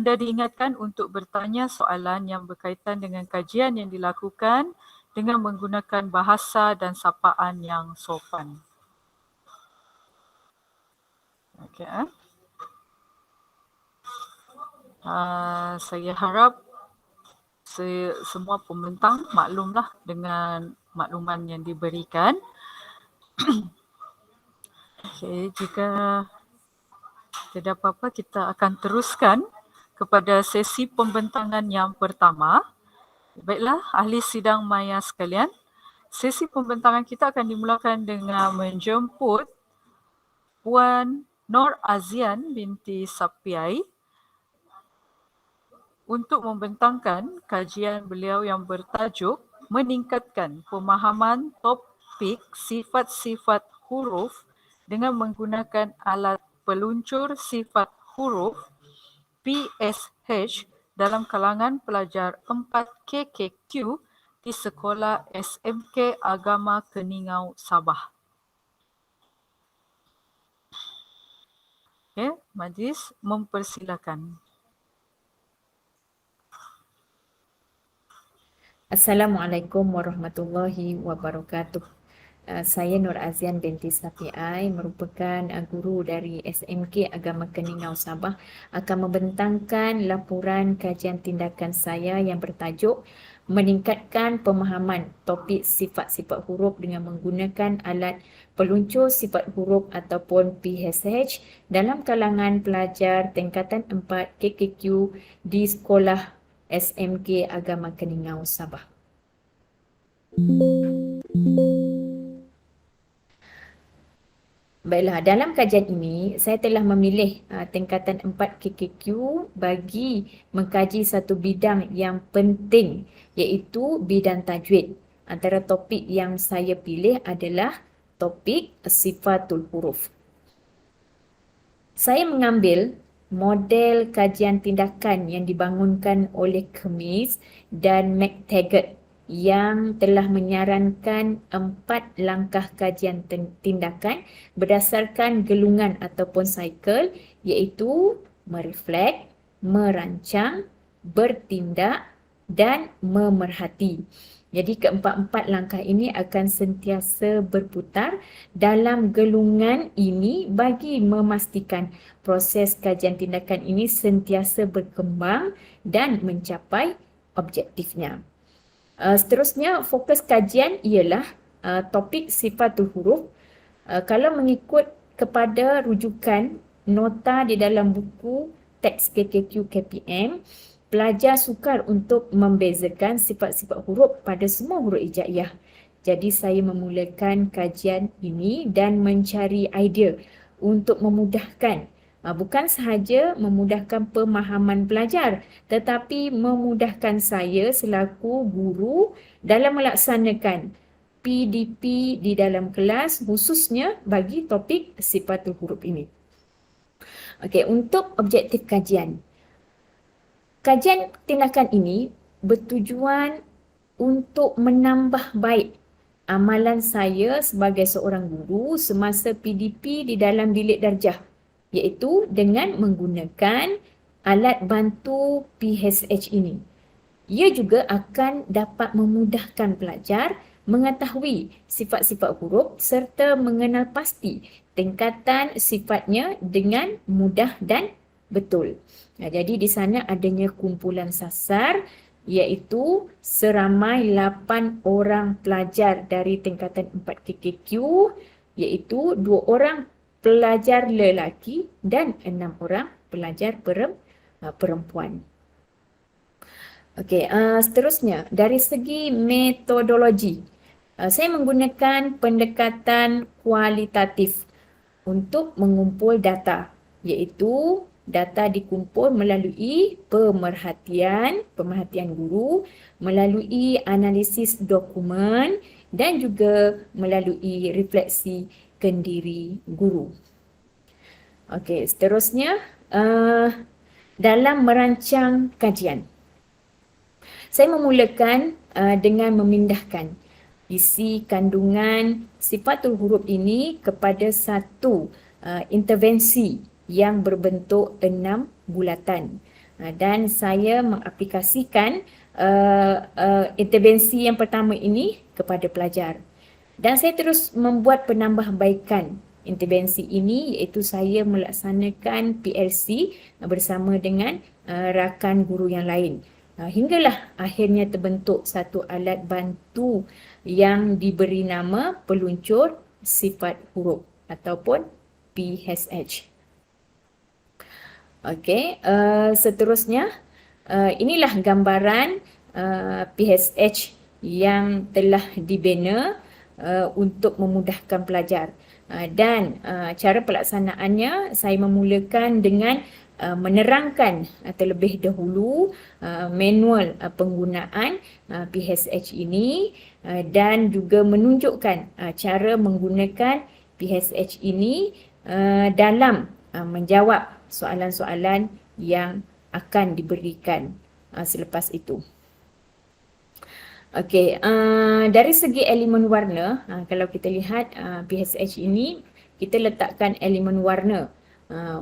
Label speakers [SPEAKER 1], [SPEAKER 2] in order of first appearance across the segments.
[SPEAKER 1] anda diingatkan untuk bertanya soalan yang berkaitan dengan kajian yang dilakukan dengan menggunakan bahasa dan sapaan yang sopan. Okey. Saya harap semua pembentang maklumlah dengan makluman yang diberikan. Okay, jika tidak apa-apa, kita akan teruskan kepada sesi pembentangan yang pertama. Baiklah, ahli sidang maya sekalian, sesi pembentangan kita akan dimulakan dengan menjemput Puan Nur Azian binti Sapiai untuk membentangkan kajian beliau yang bertajuk meningkatkan pemahaman topik sifat-sifat huruf dengan menggunakan alat peluncur sifat huruf PSH dalam kalangan pelajar 4KKQ di Sekolah SMK Agama Keningau, Sabah. Okay, majlis mempersilakan.
[SPEAKER 2] Assalamualaikum warahmatullahi wabarakatuh. Saya Nur Azian binti Sapiai, merupakan guru dari SMK Agama Keningau, Sabah, akan membentangkan laporan kajian tindakan saya yang bertajuk meningkatkan pemahaman topik sifat-sifat huruf dengan menggunakan alat peluncur sifat huruf ataupun PSH dalam kalangan pelajar tingkatan 4 KKQ di Sekolah SMK Agama Keningau, Sabah. Baiklah, dalam kajian ini saya telah memilih tingkatan 4 KKQ bagi mengkaji satu bidang yang penting, iaitu bidang tajwid. Antara topik yang saya pilih adalah topik sifatul huruf. Saya mengambil model kajian tindakan yang dibangunkan oleh Khamis dan McTaggart yang telah menyarankan 4 langkah kajian tindakan berdasarkan gelungan ataupun cycle, iaitu mereflek, merancang, bertindak dan memerhati. Jadi keempat-empat langkah ini akan sentiasa berputar dalam gelungan ini bagi memastikan proses kajian tindakan ini sentiasa berkembang dan mencapai objektifnya. Seterusnya, fokus kajian ialah topik sifatul huruf. Kalau mengikut kepada rujukan nota di dalam buku teks KKQ KPM, pelajar sukar untuk membezakan sifat-sifat huruf pada semua huruf hijaiyah. Jadi saya memulakan kajian ini dan mencari idea untuk memudahkan, bukan sahaja memudahkan pemahaman pelajar, tetapi memudahkan saya selaku guru dalam melaksanakan PDP di dalam kelas, khususnya bagi topik sifatul huruf ini. Okey, untuk objektif kajian. Kajian tindakan ini bertujuan untuk menambah baik amalan saya sebagai seorang guru semasa PDP di dalam bilik darjah, iaitu dengan menggunakan alat bantu PSH ini. Ia juga akan dapat memudahkan pelajar mengetahui sifat-sifat huruf serta mengenal pasti tingkatan sifatnya dengan mudah dan betul. Jadi di sana adanya kumpulan sasar, iaitu seramai 8 orang pelajar dari tingkatan 4 KKQ, iaitu 2 orang pelajar lelaki dan 6 orang pelajar perempuan. Okey, seterusnya dari segi metodologi, saya menggunakan pendekatan kualitatif untuk mengumpul data, iaitu data dikumpul melalui pemerhatian guru, melalui analisis dokumen dan juga melalui refleksi kendiri guru. Okey, seterusnya dalam merancang kajian. Saya memulakan dengan memindahkan isi kandungan sifatul huruf ini kepada satu intervensi yang berbentuk 6 bulatan. Dan saya mengaplikasikan intervensi yang pertama ini kepada pelajar. Dan saya terus membuat penambahbaikan intervensi ini, iaitu saya melaksanakan PLC bersama dengan rakan guru yang lain. Hinggalah akhirnya terbentuk satu alat bantu yang diberi nama peluncur sifat huruf ataupun PSH. Okey, seterusnya inilah gambaran PSH yang telah dibina untuk memudahkan pelajar. Dan cara pelaksanaannya, saya memulakan dengan menerangkan terlebih dahulu manual penggunaan PSH ini dan juga menunjukkan cara menggunakan PSH ini dalam menjawab soalan-soalan yang akan diberikan selepas itu. Okey, dari segi elemen warna, kalau kita lihat PSH ini, kita letakkan elemen warna.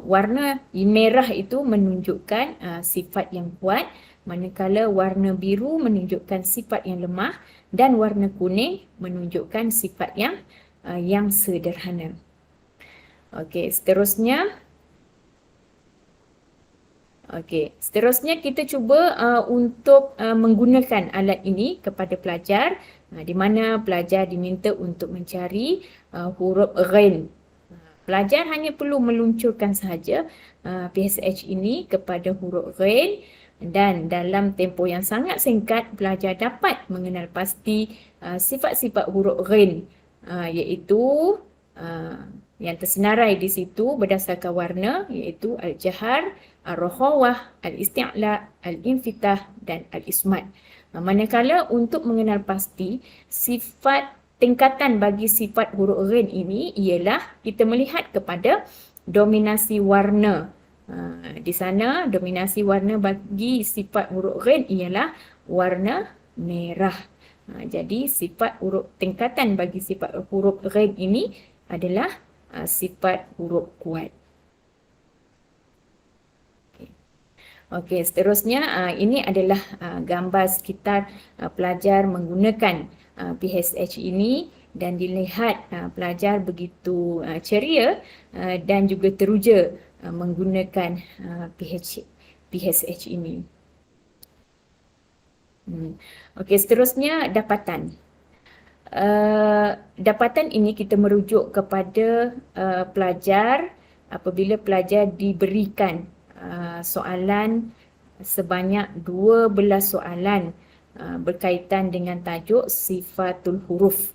[SPEAKER 2] Warna merah itu menunjukkan sifat yang kuat, manakala warna biru menunjukkan sifat yang lemah dan warna kuning menunjukkan sifat yang sederhana. Okey, seterusnya kita cuba untuk menggunakan alat ini kepada pelajar, di mana pelajar diminta untuk mencari huruf ghain. Pelajar hanya perlu meluncurkan sahaja PSH ini kepada huruf ghain, dan dalam tempoh yang sangat singkat pelajar dapat mengenal pasti sifat-sifat huruf ghain, iaitu yang tersenarai di situ berdasarkan warna, iaitu al-jahar, al-rokhawah, al-isti'la, al-infitah dan al-ismat. Manakala untuk mengenal pasti sifat tingkatan bagi sifat huruf ghain ini ialah kita melihat kepada dominasi warna. Di sana dominasi warna bagi sifat huruf ghain ialah warna merah. Jadi sifat huruf tingkatan bagi sifat huruf ghain ini adalah sifat huruf kuat. Okey, seterusnya ini adalah gambar sekitar pelajar menggunakan PSH ini, dan dilihat pelajar begitu ceria dan juga teruja menggunakan PSH ini. Okey, seterusnya dapatan. Dapatan ini kita merujuk kepada pelajar apabila pelajar diberikan soalan sebanyak 12 soalan berkaitan dengan tajuk sifatul huruf.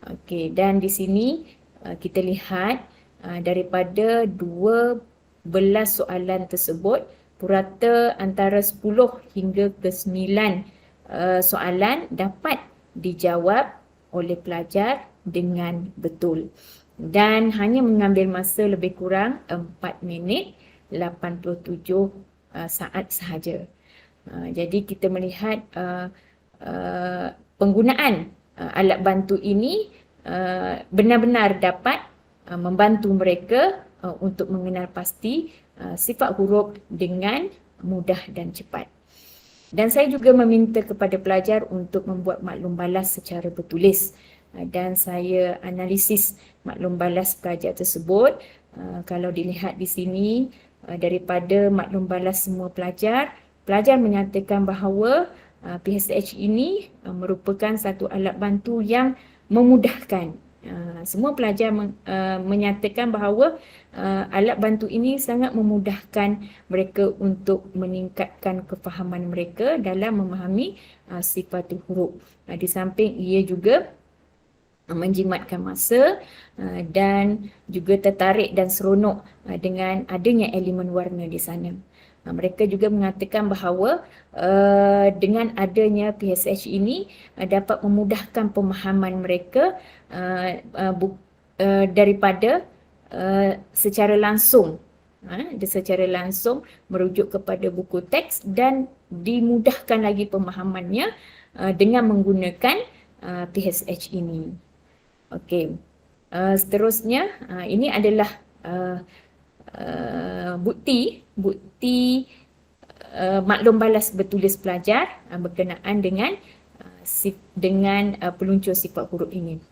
[SPEAKER 2] Okey, dan di sini kita lihat daripada 12 soalan tersebut, purata antara 10 hingga ke 9 soalan dapat dijawab oleh pelajar dengan betul, dan hanya mengambil masa lebih kurang 4 minit 87 saat sahaja. Jadi kita melihat penggunaan alat bantu ini benar-benar dapat membantu mereka untuk mengenal pasti sifat huruf dengan mudah dan cepat. Dan saya juga meminta kepada pelajar untuk membuat maklum balas secara bertulis, dan saya analisis maklum balas pelajar tersebut. Kalau dilihat di sini, daripada maklum balas semua pelajar menyatakan bahawa PSH ini merupakan satu alat bantu yang memudahkan. Semua pelajar menyatakan bahawa alat bantu ini sangat memudahkan mereka untuk meningkatkan kefahaman mereka dalam memahami sifatul huruf. Di samping ia juga menjimatkan masa dan juga tertarik dan seronok dengan adanya elemen warna di sana. Mereka juga mengatakan bahawa dengan adanya PSH ini dapat memudahkan pemahaman mereka daripada secara langsung, secara langsung merujuk kepada buku teks, dan dimudahkan lagi pemahamannya dengan menggunakan PSH ini. Okey, seterusnya ini adalah bukti maklum balas bertulis pelajar berkenaan dengan peluncur sifat huruf ini.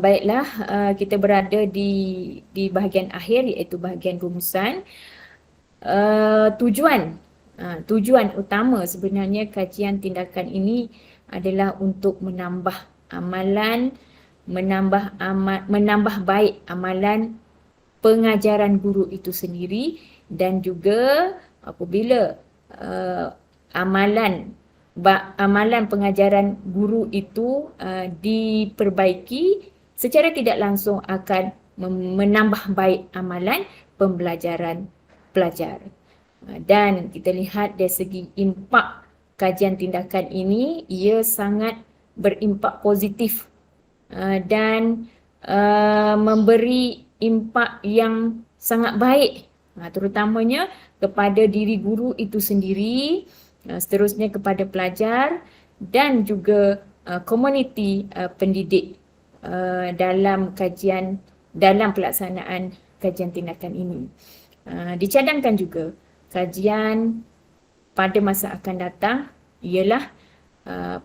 [SPEAKER 2] Baiklah, kita berada di bahagian akhir iaitu bahagian rumusan. Tujuan utama sebenarnya kajian tindakan ini adalah untuk menambah amalan, menambah baik amalan pengajaran guru itu sendiri, dan juga apabila amalan pengajaran guru itu diperbaiki, secara tidak langsung akan menambah baik amalan pembelajaran pelajar. Dan kita lihat dari segi impak kajian tindakan ini, ia sangat berimpak positif dan memberi impak yang sangat baik, terutamanya kepada diri guru itu sendiri, seterusnya kepada pelajar dan juga komuniti pendidik dalam pelaksanaan kajian tindakan ini. Dicadangkan juga kajian pada masa akan datang ialah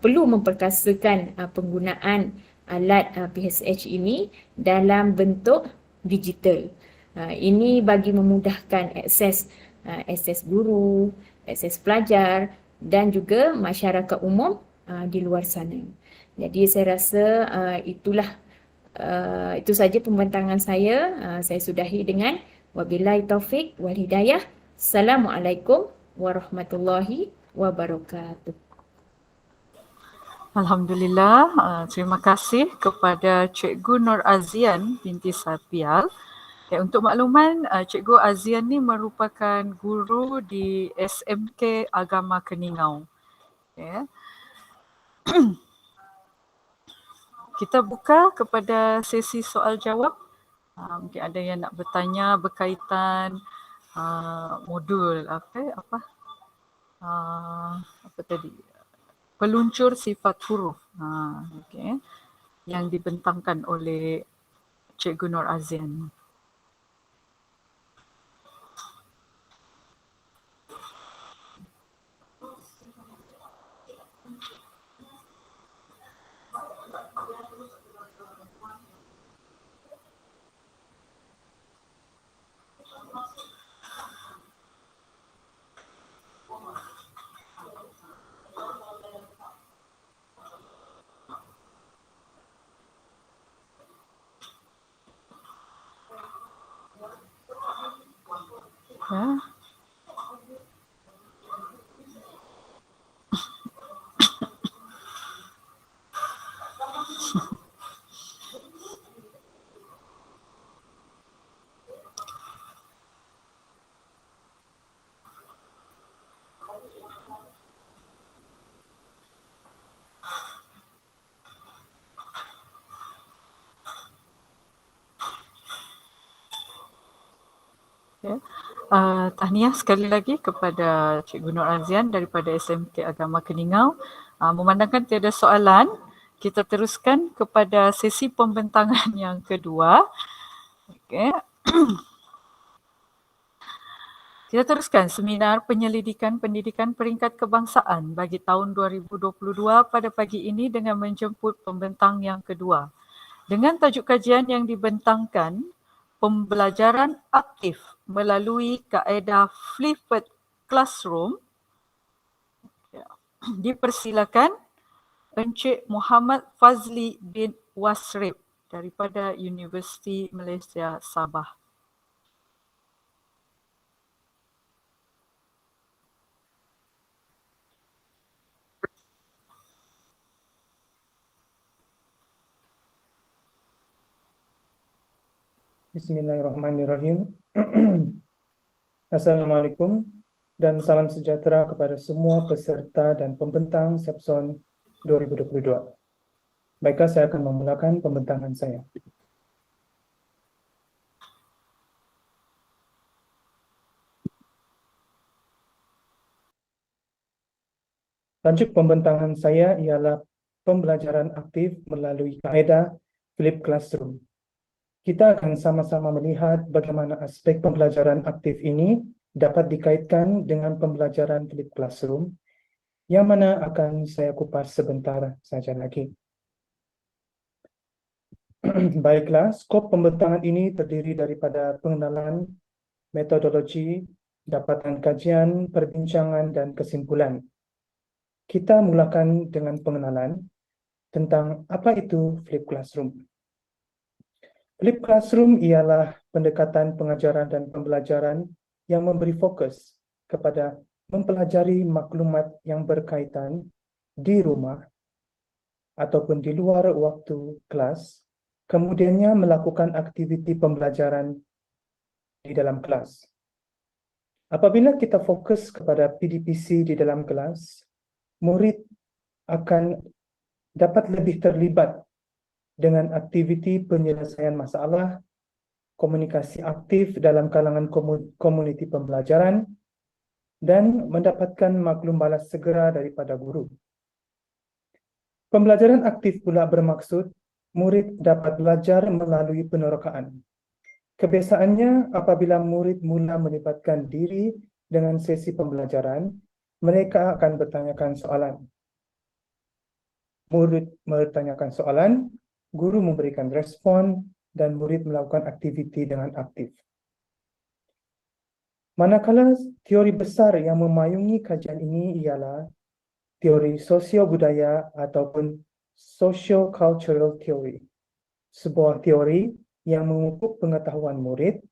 [SPEAKER 2] perlu memperkasakan penggunaan alat PSH ini dalam bentuk digital. Ini bagi memudahkan akses guru, akses pelajar dan juga masyarakat umum di luar sana. Jadi saya rasa itu saja pembentangan saya. Saya sudahi dengan wabillahi taufik wal hidayah. Assalamualaikum warahmatullahi wabarakatuh.
[SPEAKER 1] Alhamdulillah, terima kasih kepada Cikgu Nur Azian binti Sapial. Untuk makluman, Cikgu Azian ni merupakan guru di SMK Agama Keningau. Kita buka kepada sesi soal jawab. Mungkin ada yang nak bertanya berkaitan modul apa tadi? Peluncur sifat huruf yang dibentangkan oleh Cikgu Nur Azian. Ya. Tahniah sekali lagi kepada Cikgu Nur Azian daripada SMK Agama Keningau. Memandangkan tiada soalan, kita teruskan kepada sesi pembentangan yang kedua. Okay. Kita teruskan seminar penyelidikan pendidikan peringkat kebangsaan bagi tahun 2022 pada pagi ini dengan menjemput pembentang yang kedua. Dengan tajuk kajian yang dibentangkan, pembelajaran aktif melalui kaedah flipped classroom. Dipersilakan Encik Muhammad Fazli bin Wasrib daripada Universiti Malaysia Sabah.
[SPEAKER 3] Bismillahirrahmanirrahim. Assalamualaikum dan salam sejahtera kepada semua peserta dan pembentang SEPSON 2022. Baiklah, saya akan memulakan pembentangan saya. Tajuk pembentangan saya ialah pembelajaran aktif melalui kaedah flipped classroom. Kita akan sama-sama melihat bagaimana aspek pembelajaran aktif ini dapat dikaitkan dengan pembelajaran Flipped Classroom yang mana akan saya kupas sebentar saja lagi. Baiklah, skop pembentangan ini terdiri daripada pengenalan, metodologi, dapatan kajian, perbincangan, dan kesimpulan. Kita mulakan dengan pengenalan tentang apa itu Flipped Classroom. Flipped Classroom ialah pendekatan pengajaran dan pembelajaran yang memberi fokus kepada mempelajari maklumat yang berkaitan di rumah ataupun di luar waktu kelas, kemudiannya melakukan aktiviti pembelajaran di dalam kelas. Apabila kita fokus kepada PDPC di dalam kelas, murid akan dapat lebih terlibat dengan aktiviti penyelesaian masalah, komunikasi aktif dalam kalangan komuniti pembelajaran, dan mendapatkan maklum balas segera daripada guru. Pembelajaran aktif pula bermaksud murid dapat belajar melalui penerokaan. Kebiasaannya apabila murid mula melibatkan diri dengan sesi pembelajaran, mereka akan bertanyakan soalan. Murid bertanyakan soalan, guru memberikan respon, dan murid melakukan aktiviti dengan aktif. Manakala teori besar yang memayungi kajian ini ialah teori sosio-budaya ataupun socio-cultural theory, sebuah teori yang memupuk pengetahuan murid,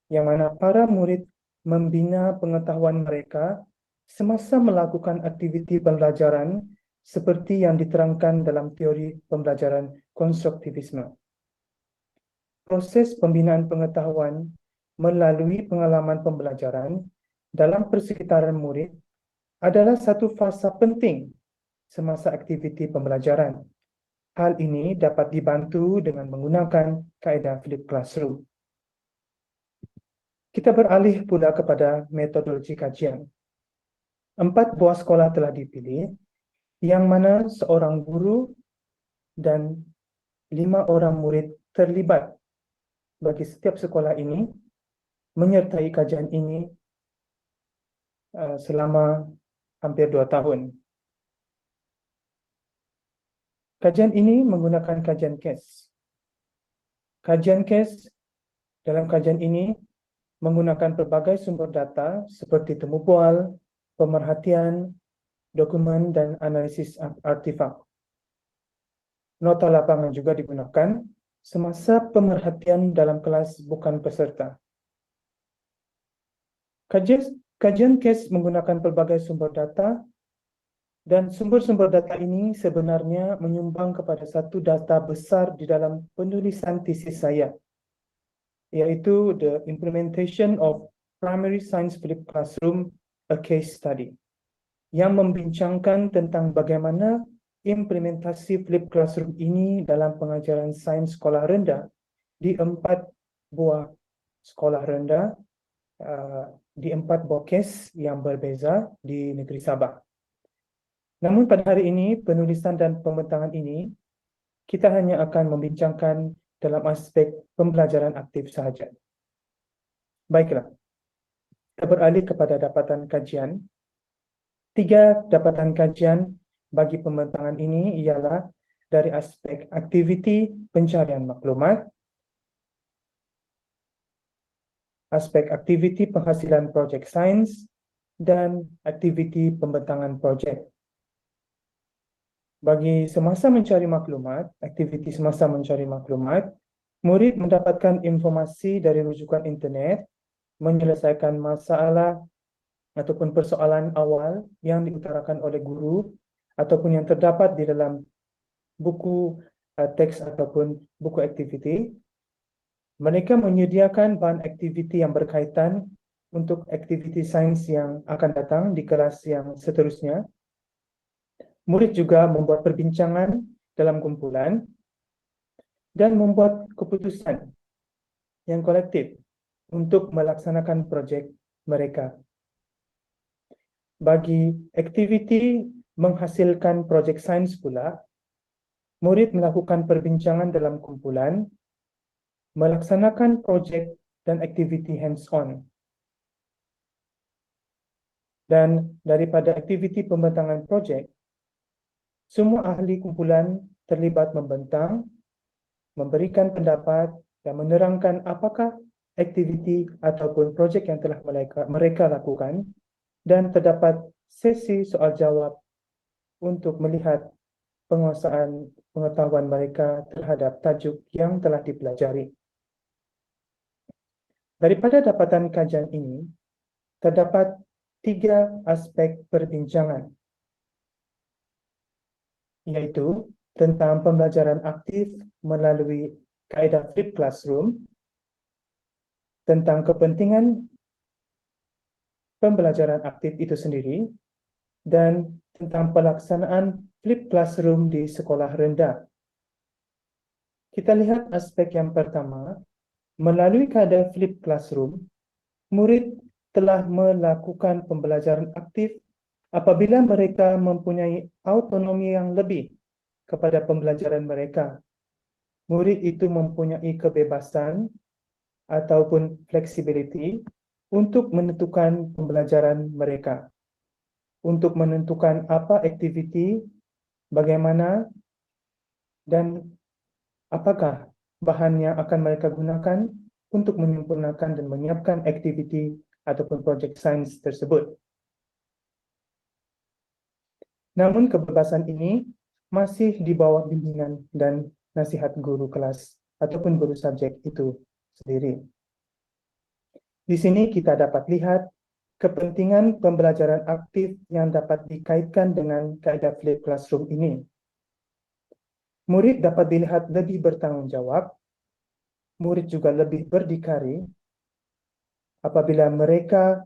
[SPEAKER 3] yang mana para murid membina pengetahuan mereka semasa melakukan aktiviti pembelajaran seperti yang diterangkan dalam teori pembelajaran konstruktivisme. Proses pembinaan pengetahuan melalui pengalaman pembelajaran dalam persekitaran murid adalah satu fasa penting semasa aktiviti pembelajaran. Hal ini dapat dibantu dengan menggunakan kaedah Flipped Classroom. Kita beralih pula kepada metodologi kajian. 4 buah sekolah telah dipilih, yang mana seorang guru dan 5 orang murid terlibat bagi setiap sekolah ini, menyertai kajian ini selama hampir 2 tahun. Kajian ini menggunakan kajian case. Kajian case dalam kajian ini menggunakan pelbagai sumber data seperti temu bual, pemerhatian, dokumen, dan analisis artifak. Nota lapangan juga digunakan semasa pemerhatian dalam kelas bukan peserta. Kajian case menggunakan pelbagai sumber data, dan sumber-sumber data ini sebenarnya menyumbang kepada satu data besar di dalam penulisan tesis saya, iaitu The Implementation of Primary Science Flipped Classroom, a Case Study, yang membincangkan tentang bagaimana implementasi Flipped Classroom ini dalam pengajaran sains sekolah rendah di 4 buah sekolah rendah, di 4 buah case yang berbeza di negeri Sabah. Namun pada hari ini, penulisan dan pembentangan ini, kita hanya akan membincangkan dalam aspek pembelajaran aktif sahaja. Baiklah, kita beralih kepada dapatan kajian. 3 dapatan kajian bagi pembentangan ini ialah dari aspek aktiviti pencarian maklumat, aspek aktiviti penghasilan projek sains, dan aktiviti pembentangan projek. Bagi semasa mencari maklumat, aktiviti semasa mencari maklumat, murid mendapatkan informasi dari rujukan internet, menyelesaikan masalah ataupun persoalan awal yang diutarakan oleh guru ataupun yang terdapat di dalam buku teks ataupun buku aktiviti. Mereka menyediakan bahan aktiviti yang berkaitan untuk aktiviti sains yang akan datang di kelas yang seterusnya. Murid juga membuat perbincangan dalam kumpulan dan membuat keputusan yang kolektif untuk melaksanakan projek mereka. Bagi aktiviti menghasilkan projek sains pula, murid melakukan perbincangan dalam kumpulan, melaksanakan projek dan aktiviti hands-on. Dan daripada aktiviti pembentangan projek, semua ahli kumpulan terlibat membentang, memberikan pendapat dan menerangkan apakah aktiviti ataupun projek yang telah mereka lakukan, dan terdapat sesi soal jawab untuk melihat penguasaan pengetahuan mereka terhadap tajuk yang telah dipelajari. Daripada dapatan kajian ini, terdapat 3 aspek perbincangan, iaitu tentang pembelajaran aktif melalui kaedah flipped classroom, tentang kepentingan pembelajaran aktif itu sendiri, dan tentang pelaksanaan flipped classroom di sekolah rendah. Kita lihat aspek yang pertama. Melalui kaedah flipped classroom, murid telah melakukan pembelajaran aktif apabila mereka mempunyai autonomi yang lebih kepada pembelajaran mereka. Murid itu mempunyai kebebasan ataupun flexibility untuk menentukan pembelajaran mereka, untuk menentukan apa aktiviti, bagaimana, dan apakah bahan yang akan mereka gunakan untuk menyempurnakan dan menyiapkan aktiviti ataupun projek sains tersebut. Namun kebebasan ini masih di bawah bimbingan dan nasihat guru kelas ataupun guru subjek itu sendiri. Di sini kita dapat lihat kepentingan pembelajaran aktif yang dapat dikaitkan dengan kaedah flipped classroom ini. Murid dapat dilihat lebih bertanggung jawab, murid juga lebih berdikari apabila mereka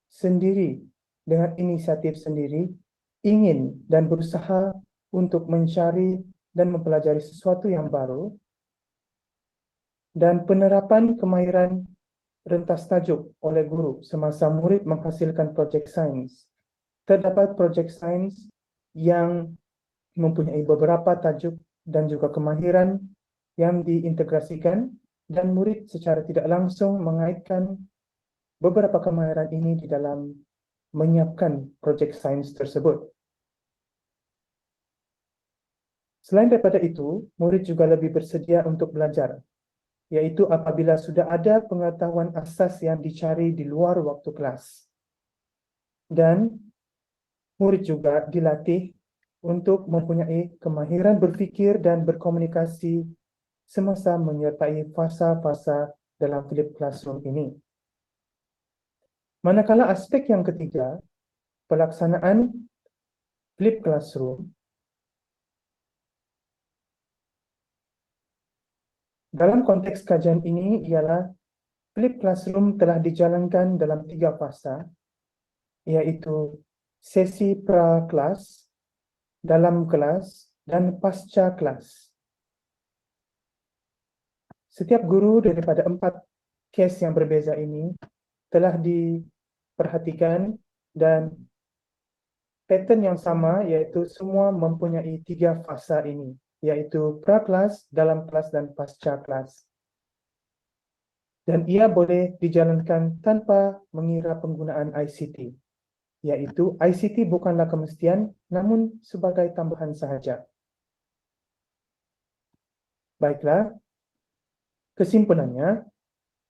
[SPEAKER 3] sendiri dengan inisiatif sendiri ingin dan berusaha untuk mencari dan mempelajari sesuatu yang baru, dan penerapan kemahiran rentas tajuk oleh guru semasa murid menghasilkan projek sains. Terdapat projek sains yang mempunyai beberapa tajuk dan juga kemahiran yang diintegrasikan, dan murid secara tidak langsung mengaitkan beberapa kemahiran ini di dalam menyiapkan projek sains tersebut. Selain daripada itu, murid juga lebih bersedia untuk belajar, yaitu apabila sudah ada pengetahuan asas yang dicari di luar waktu kelas. Dan murid juga dilatih untuk mempunyai kemahiran berfikir dan berkomunikasi semasa menyertai fasa-fasa dalam flipped classroom ini. Manakala aspek yang ketiga, pelaksanaan flipped classroom. Dalam konteks kajian ini ialah flipped classroom telah dijalankan dalam 3 fasa, iaitu sesi pra-kelas, dalam kelas, dan pasca kelas. Setiap guru daripada 4 kes yang berbeza ini telah diperhatikan, dan pattern yang sama, iaitu semua mempunyai 3 fasa ini, iaitu pra-kelas, dalam kelas, dan pasca kelas. Dan ia boleh dijalankan tanpa mengira penggunaan ICT. Iaitu ICT bukanlah kemestian, namun sebagai tambahan sahaja. Baiklah, kesimpulannya,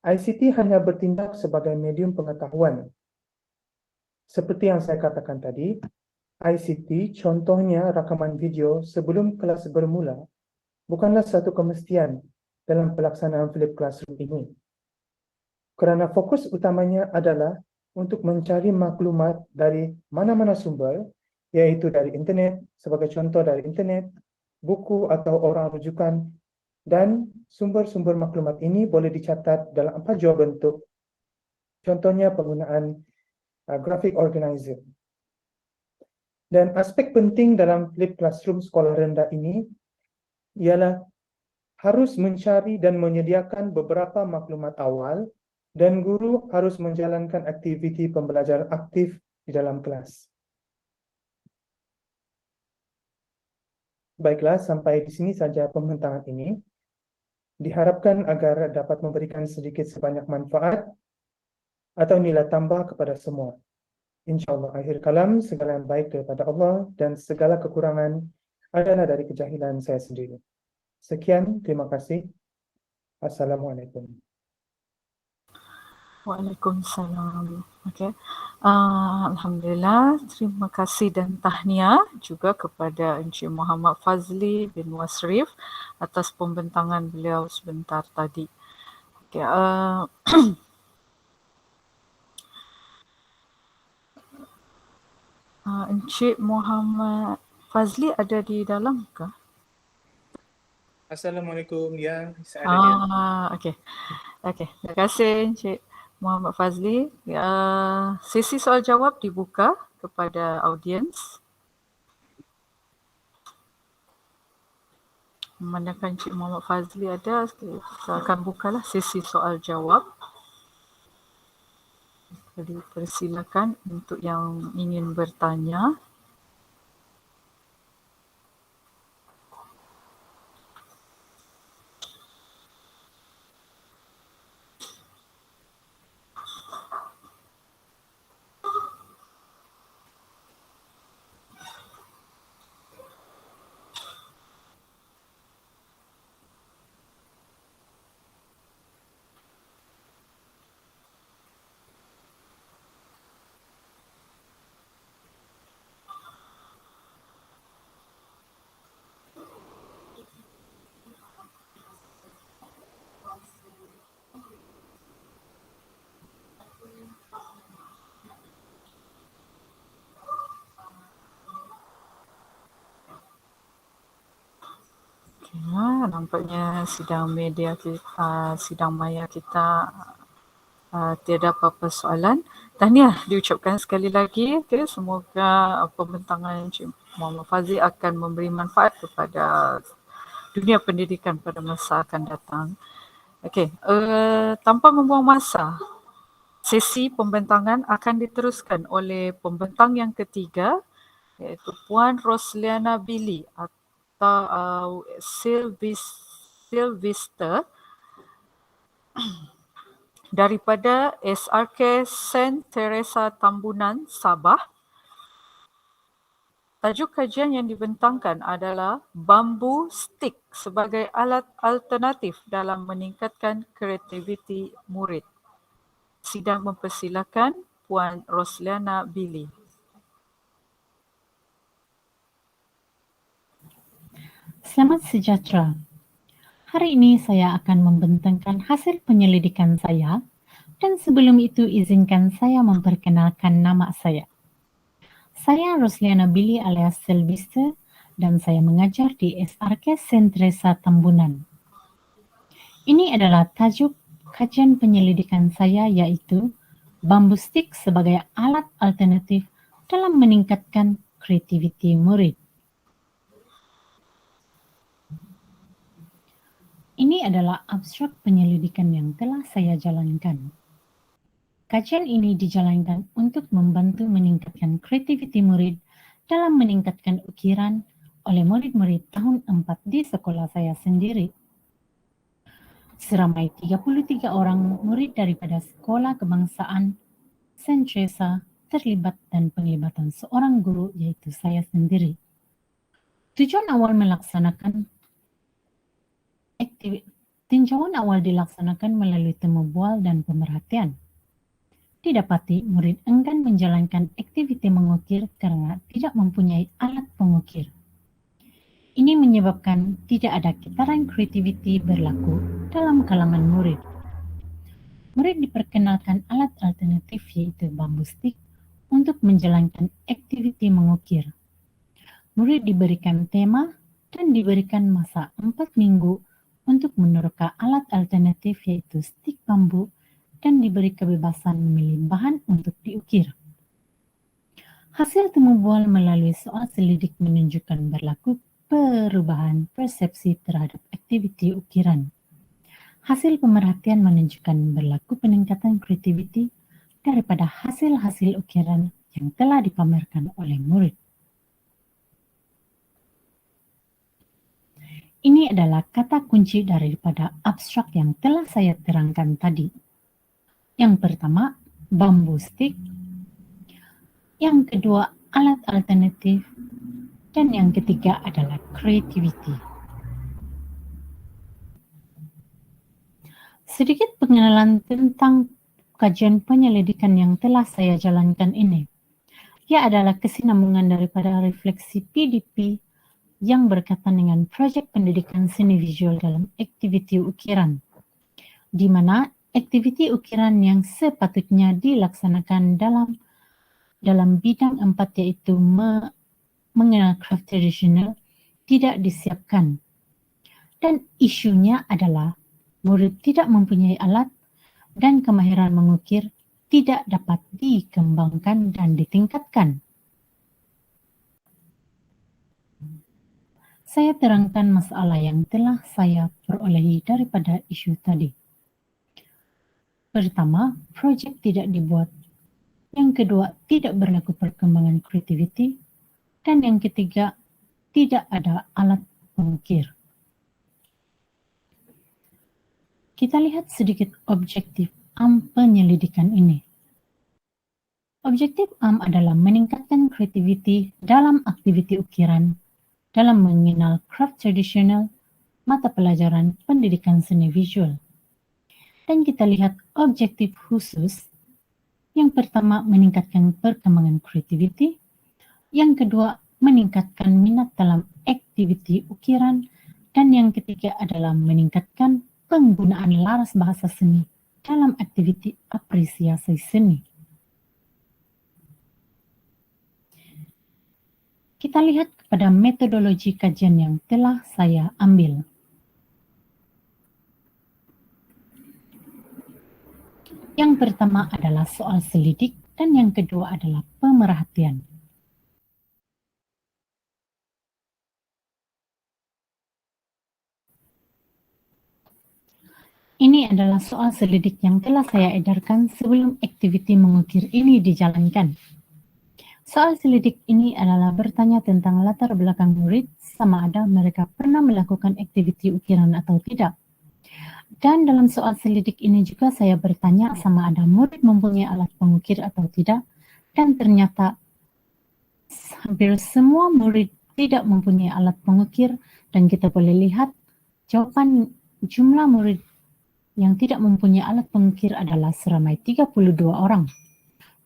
[SPEAKER 3] ICT hanya bertindak sebagai medium pengetahuan. Seperti yang saya katakan tadi, ICT, contohnya rakaman video sebelum kelas bermula, bukanlah satu kemestian dalam pelaksanaan flipped classroom ini. Kerana fokus utamanya adalah untuk mencari maklumat dari mana-mana sumber, iaitu dari internet, sebagai contoh dari internet, buku atau orang rujukan, dan sumber-sumber maklumat ini boleh dicatat dalam 4 jua bentuk. Contohnya penggunaan graphic organizer. Dan aspek penting dalam flipped classroom sekolah rendah ini ialah harus mencari dan menyediakan beberapa maklumat awal, dan guru harus menjalankan aktiviti pembelajaran aktif di dalam kelas. Baiklah, sampai di sini saja pembentangan ini. Diharapkan agar dapat memberikan sedikit sebanyak manfaat atau nilai tambah kepada semua. InsyaAllah akhir kalam, segala yang baik daripada Allah dan segala kekurangan adalah dari kejahilan saya sendiri. Sekian, terima kasih. Assalamualaikum.
[SPEAKER 1] Waalaikumsalam. Okey. Alhamdulillah, terima kasih dan tahniah juga kepada Encik Muhammad Fazli bin Wasrif atas pembentangan beliau sebentar tadi. Okey, Encik Muhammad Fazli ada di dalam ke?
[SPEAKER 3] Assalamualaikum, ya, saya ada di
[SPEAKER 1] Okey. Okey, terima kasih Encik Muhammad Fazli. Sesi soal jawab dibuka kepada audiens. Memandangkan Encik Muhammad Fazli ada, kita akan bukalah sesi soal jawab. Jadi persilakan untuk yang ingin bertanya. Nampaknya sidang media kita, sidang maya kita tiada apa-apa soalan. Tahniah diucapkan sekali lagi. Okay, semoga pembentangan Encik Muhammad Fazli akan memberi manfaat kepada dunia pendidikan pada masa akan datang. Okey, tanpa membuang masa, sesi pembentangan akan diteruskan oleh pembentang yang ketiga, iaitu Puan Rosliana Billy atau Sylvester daripada SRK Saint Teresa Tambunan, Sabah. Tajuk kajian yang dibentangkan adalah bambu stick sebagai alat alternatif dalam meningkatkan kreativiti murid. Sidang mempersilakan Puan Rosliana Billy.
[SPEAKER 4] Selamat sejahtera. Hari ini saya akan membentangkan hasil penyelidikan saya dan sebelum itu izinkan saya memperkenalkan nama saya. Saya Rosliana Billy alias Sylvester dan saya mengajar di SRK Saint Teresa Tambunan. Ini adalah tajuk kajian penyelidikan saya iaitu bambu stick sebagai alat alternatif dalam meningkatkan kreativiti murid. Ini adalah abstrak penyelidikan yang telah saya jalankan. Kajian ini dijalankan untuk membantu meningkatkan kreativiti murid dalam meningkatkan ukiran oleh murid-murid tahun 4 di sekolah saya sendiri. Seramai 33 orang murid daripada Sekolah Kebangsaan Saint Teresa terlibat dan penglibatan seorang guru iaitu saya sendiri. Tujuan awal melaksanakan tinjauan awal dilaksanakan melalui temu bual dan pemerhatian. Didapati murid enggan menjalankan aktiviti mengukir karena tidak mempunyai alat pengukir. Ini menyebabkan tidak ada getaran kreativiti berlaku dalam kalangan murid. Murid diperkenalkan alat alternatif yaitu bambu stick untuk menjalankan aktiviti mengukir. Murid diberikan tema dan diberikan masa 4 minggu untuk menerka alat alternatif yaitu stik bambu dan diberi kebebasan memilih bahan untuk diukir. Hasil temu bual melalui soal selidik menunjukkan berlaku perubahan persepsi terhadap aktiviti ukiran. Hasil pemerhatian menunjukkan berlaku peningkatan kreativiti daripada hasil-hasil ukiran yang telah dipamerkan oleh murid. Ini adalah kata kunci daripada abstrak yang telah saya terangkan tadi. Yang pertama, bambu stick. Yang kedua, alat alternatif. Dan yang ketiga adalah creativity. Sedikit pengenalan tentang kajian penyelidikan yang telah saya jalankan ini. Ia adalah kesinambungan daripada refleksi PDP yang berkaitan dengan proyek pendidikan seni visual dalam aktiviti ukiran, di mana aktiviti ukiran yang sepatutnya dilaksanakan dalam bidang 4 yaitu mengenal craft tradisional tidak disiapkan. Dan isunya adalah murid tidak mempunyai alat dan kemahiran mengukir tidak dapat dikembangkan dan ditingkatkan. Saya terangkan masalah yang telah saya perolehi daripada isu tadi. Pertama, projek tidak dibuat. Yang kedua, tidak berlaku perkembangan kreativiti. Dan yang ketiga, tidak ada alat pengukir. Kita lihat sedikit objektif penyelidikan ini. Objektif adalah meningkatkan kreativiti dalam aktiviti ukiran, dalam mengenal craft tradisional, mata pelajaran pendidikan seni visual. Dan kita lihat objektif khusus. Yang pertama, meningkatkan perkembangan kreativiti. Yang kedua, meningkatkan minat dalam aktiviti ukiran. Dan yang ketiga adalah meningkatkan penggunaan laras bahasa seni dalam aktiviti apresiasi seni. Kita lihat kepada metodologi kajian yang telah saya ambil. Yang pertama adalah soal selidik dan yang kedua adalah pemerhatian. Ini adalah soal selidik yang telah saya edarkan sebelum aktiviti mengukir ini dijalankan. Soal selidik ini adalah bertanya tentang latar belakang murid sama ada mereka pernah melakukan aktiviti ukiran atau tidak. Dan dalam soal selidik ini juga saya bertanya sama ada murid mempunyai alat pengukir atau tidak. Dan ternyata hampir semua murid tidak mempunyai alat pengukir dan kita boleh lihat jawaban jumlah murid yang tidak mempunyai alat pengukir adalah seramai 32 orang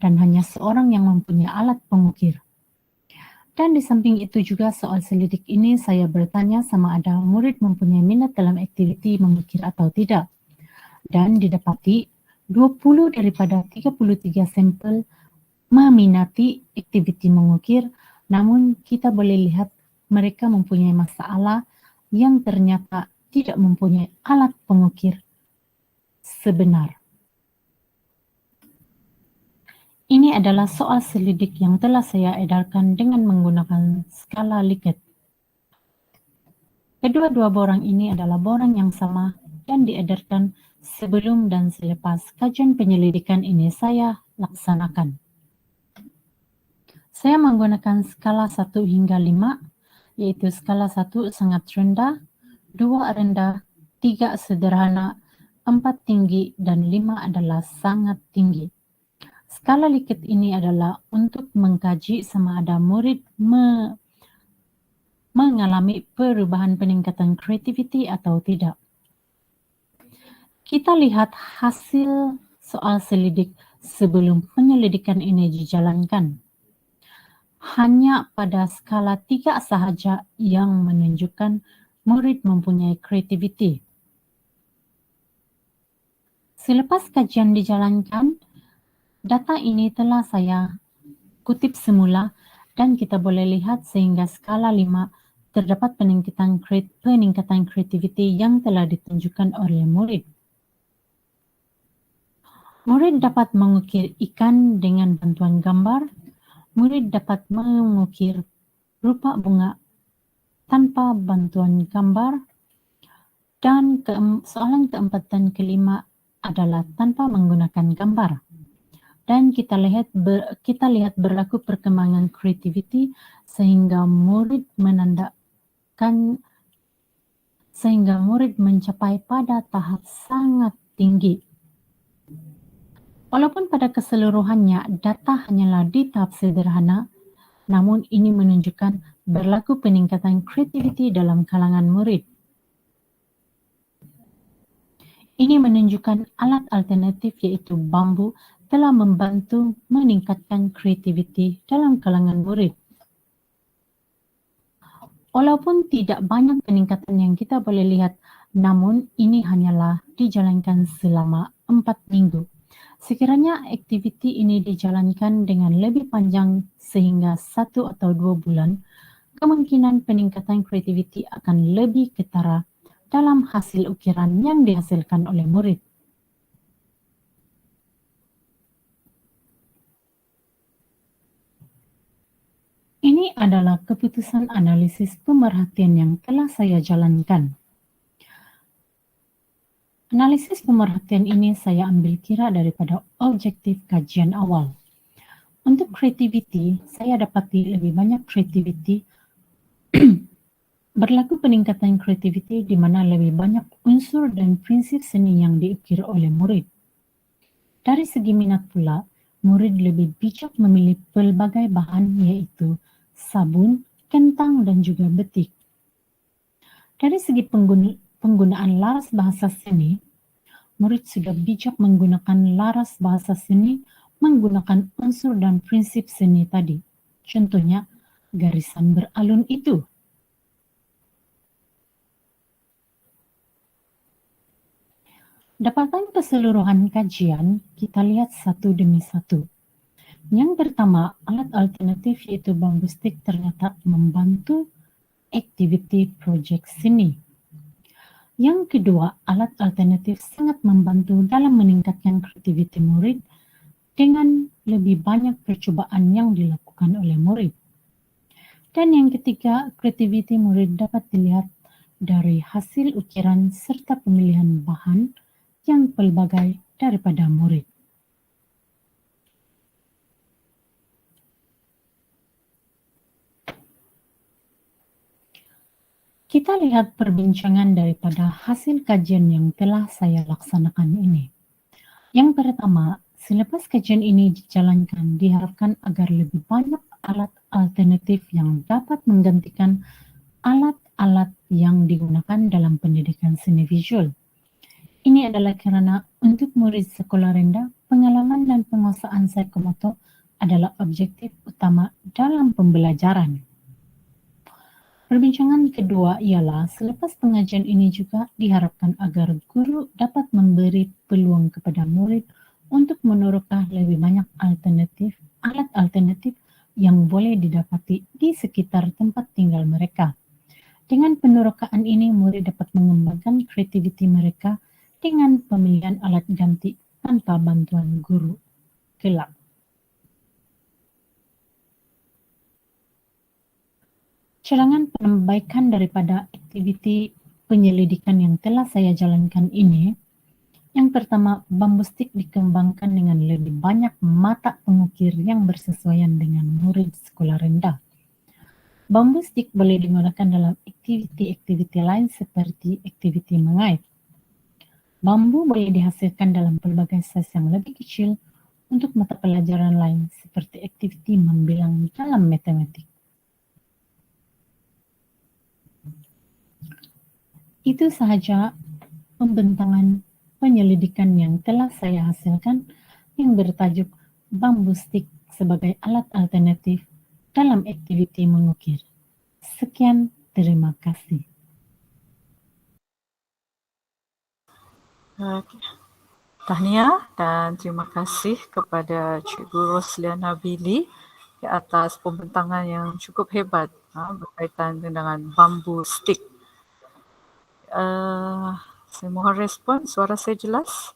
[SPEAKER 4] dan hanya seorang yang mempunyai alat pengukir. Dan di samping itu juga soal selidik ini saya bertanya sama ada murid mempunyai minat dalam aktiviti mengukir atau tidak. Dan didapati 20 daripada 33 sampel meminati aktiviti mengukir, namun kita boleh lihat mereka mempunyai masalah yang ternyata tidak mempunyai alat pengukir sebenar. Ini adalah soal selidik yang telah saya edarkan dengan menggunakan skala Likert. Kedua-dua borang ini adalah borang yang sama dan diedarkan sebelum dan selepas kajian penyelidikan ini saya laksanakan. Saya menggunakan skala 1 hingga 5, yaitu skala 1 sangat rendah, 2 rendah, 3 sederhana, 4 tinggi, dan 5 adalah sangat tinggi. Skala Likert ini adalah untuk mengkaji sama ada murid mengalami perubahan peningkatan kreativiti atau tidak. Kita lihat hasil soal selidik sebelum penyelidikan ini dijalankan. Hanya pada skala 3 sahaja yang menunjukkan murid mempunyai kreativiti. Selepas kajian dijalankan, data ini telah saya kutip semula dan kita boleh lihat sehingga skala 5 terdapat peningkatan kreativiti yang telah ditunjukkan oleh murid. Murid dapat mengukir ikan dengan bantuan gambar. Murid dapat mengukir rupa bunga tanpa bantuan gambar. Dan soalan keempat dan kelima adalah tanpa menggunakan gambar. Dan kita lihat berlaku perkembangan kreativiti sehingga murid mencapai pada tahap sangat tinggi. Walaupun pada keseluruhannya data hanyalah di tahap sederhana, namun ini menunjukkan berlaku peningkatan kreativiti dalam kalangan murid. Ini menunjukkan alat alternatif yaitu bambu telah membantu meningkatkan kreativiti dalam kalangan murid. Walaupun tidak banyak peningkatan yang kita boleh lihat, namun ini hanyalah dijalankan selama 4 minggu. Sekiranya aktiviti ini dijalankan dengan lebih panjang sehingga 1 atau 2 bulan, kemungkinan peningkatan kreativiti akan lebih ketara dalam hasil ukiran yang dihasilkan oleh murid. Ini adalah keputusan analisis pemerhatian yang telah saya jalankan. Analisis pemerhatian ini saya ambil kira daripada objektif kajian awal. Untuk kreativiti, saya dapati lebih banyak kreativiti berlaku peningkatan kreativiti di mana lebih banyak unsur dan prinsip seni yang diukir oleh murid. Dari segi minat pula, murid lebih bijak memilih pelbagai bahan yaitu sabun, kentang dan juga betik. Dari segi penggunaan laras bahasa seni, murid sudah bijak menggunakan laras bahasa seni menggunakan unsur dan prinsip seni tadi. Contohnya, garisan beralun itu. Dapatan keseluruhan kajian, kita lihat satu demi satu. Yang pertama, alat alternatif yaitu bambu stick ternyata membantu aktiviti proyek seni. Yang kedua, alat alternatif sangat membantu dalam meningkatkan kreativiti murid dengan lebih banyak percobaan yang dilakukan oleh murid. Dan yang ketiga, kreativiti murid dapat dilihat dari hasil ukiran serta pemilihan bahan yang pelbagai daripada murid. Kita lihat perbincangan daripada hasil kajian yang telah saya laksanakan ini. Yang pertama, selepas kajian ini dijalankan, diharapkan agar lebih banyak alat alternatif yang dapat menggantikan alat-alat yang digunakan dalam pendidikan seni visual. Ini adalah kerana untuk murid sekolah rendah, pengalaman dan penguasaan psikomotor adalah objektif utama dalam pembelajaran. Perbincangan kedua ialah selepas pengajian ini juga diharapkan agar guru dapat memberi peluang kepada murid untuk meneroka lebih banyak alat alternatif yang boleh didapati di sekitar tempat tinggal mereka. Dengan penerokaan ini, murid dapat mengembangkan kreativiti mereka dengan pemilihan alat ganti tanpa bantuan guru kelak. Cadangan penambaikan daripada aktiviti penyelidikan yang telah saya jalankan ini, yang pertama, bambu stick dikembangkan dengan lebih banyak mata pengukir yang bersesuaian dengan murid sekolah rendah. Bambu stick boleh digunakan dalam aktiviti-aktiviti lain seperti aktiviti mengait. Bambu boleh dihasilkan dalam pelbagai saiz yang lebih kecil untuk mata pelajaran lain seperti aktiviti membilang dalam matematik. Itu sahaja pembentangan penyelidikan yang telah saya hasilkan yang bertajuk bambu stick sebagai alat alternatif dalam aktiviti mengukir. Sekian, terima kasih.
[SPEAKER 1] Tahniah dan terima kasih kepada Cikgu Rosliana Billy di atas pembentangan yang cukup hebat berkaitan dengan bambu stick. Saya mohon respon, suara saya jelas?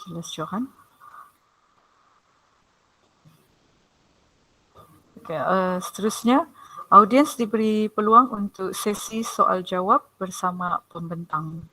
[SPEAKER 1] Jelas, Johan? Okay, seterusnya, audiens diberi peluang untuk sesi soal jawab bersama pembentang.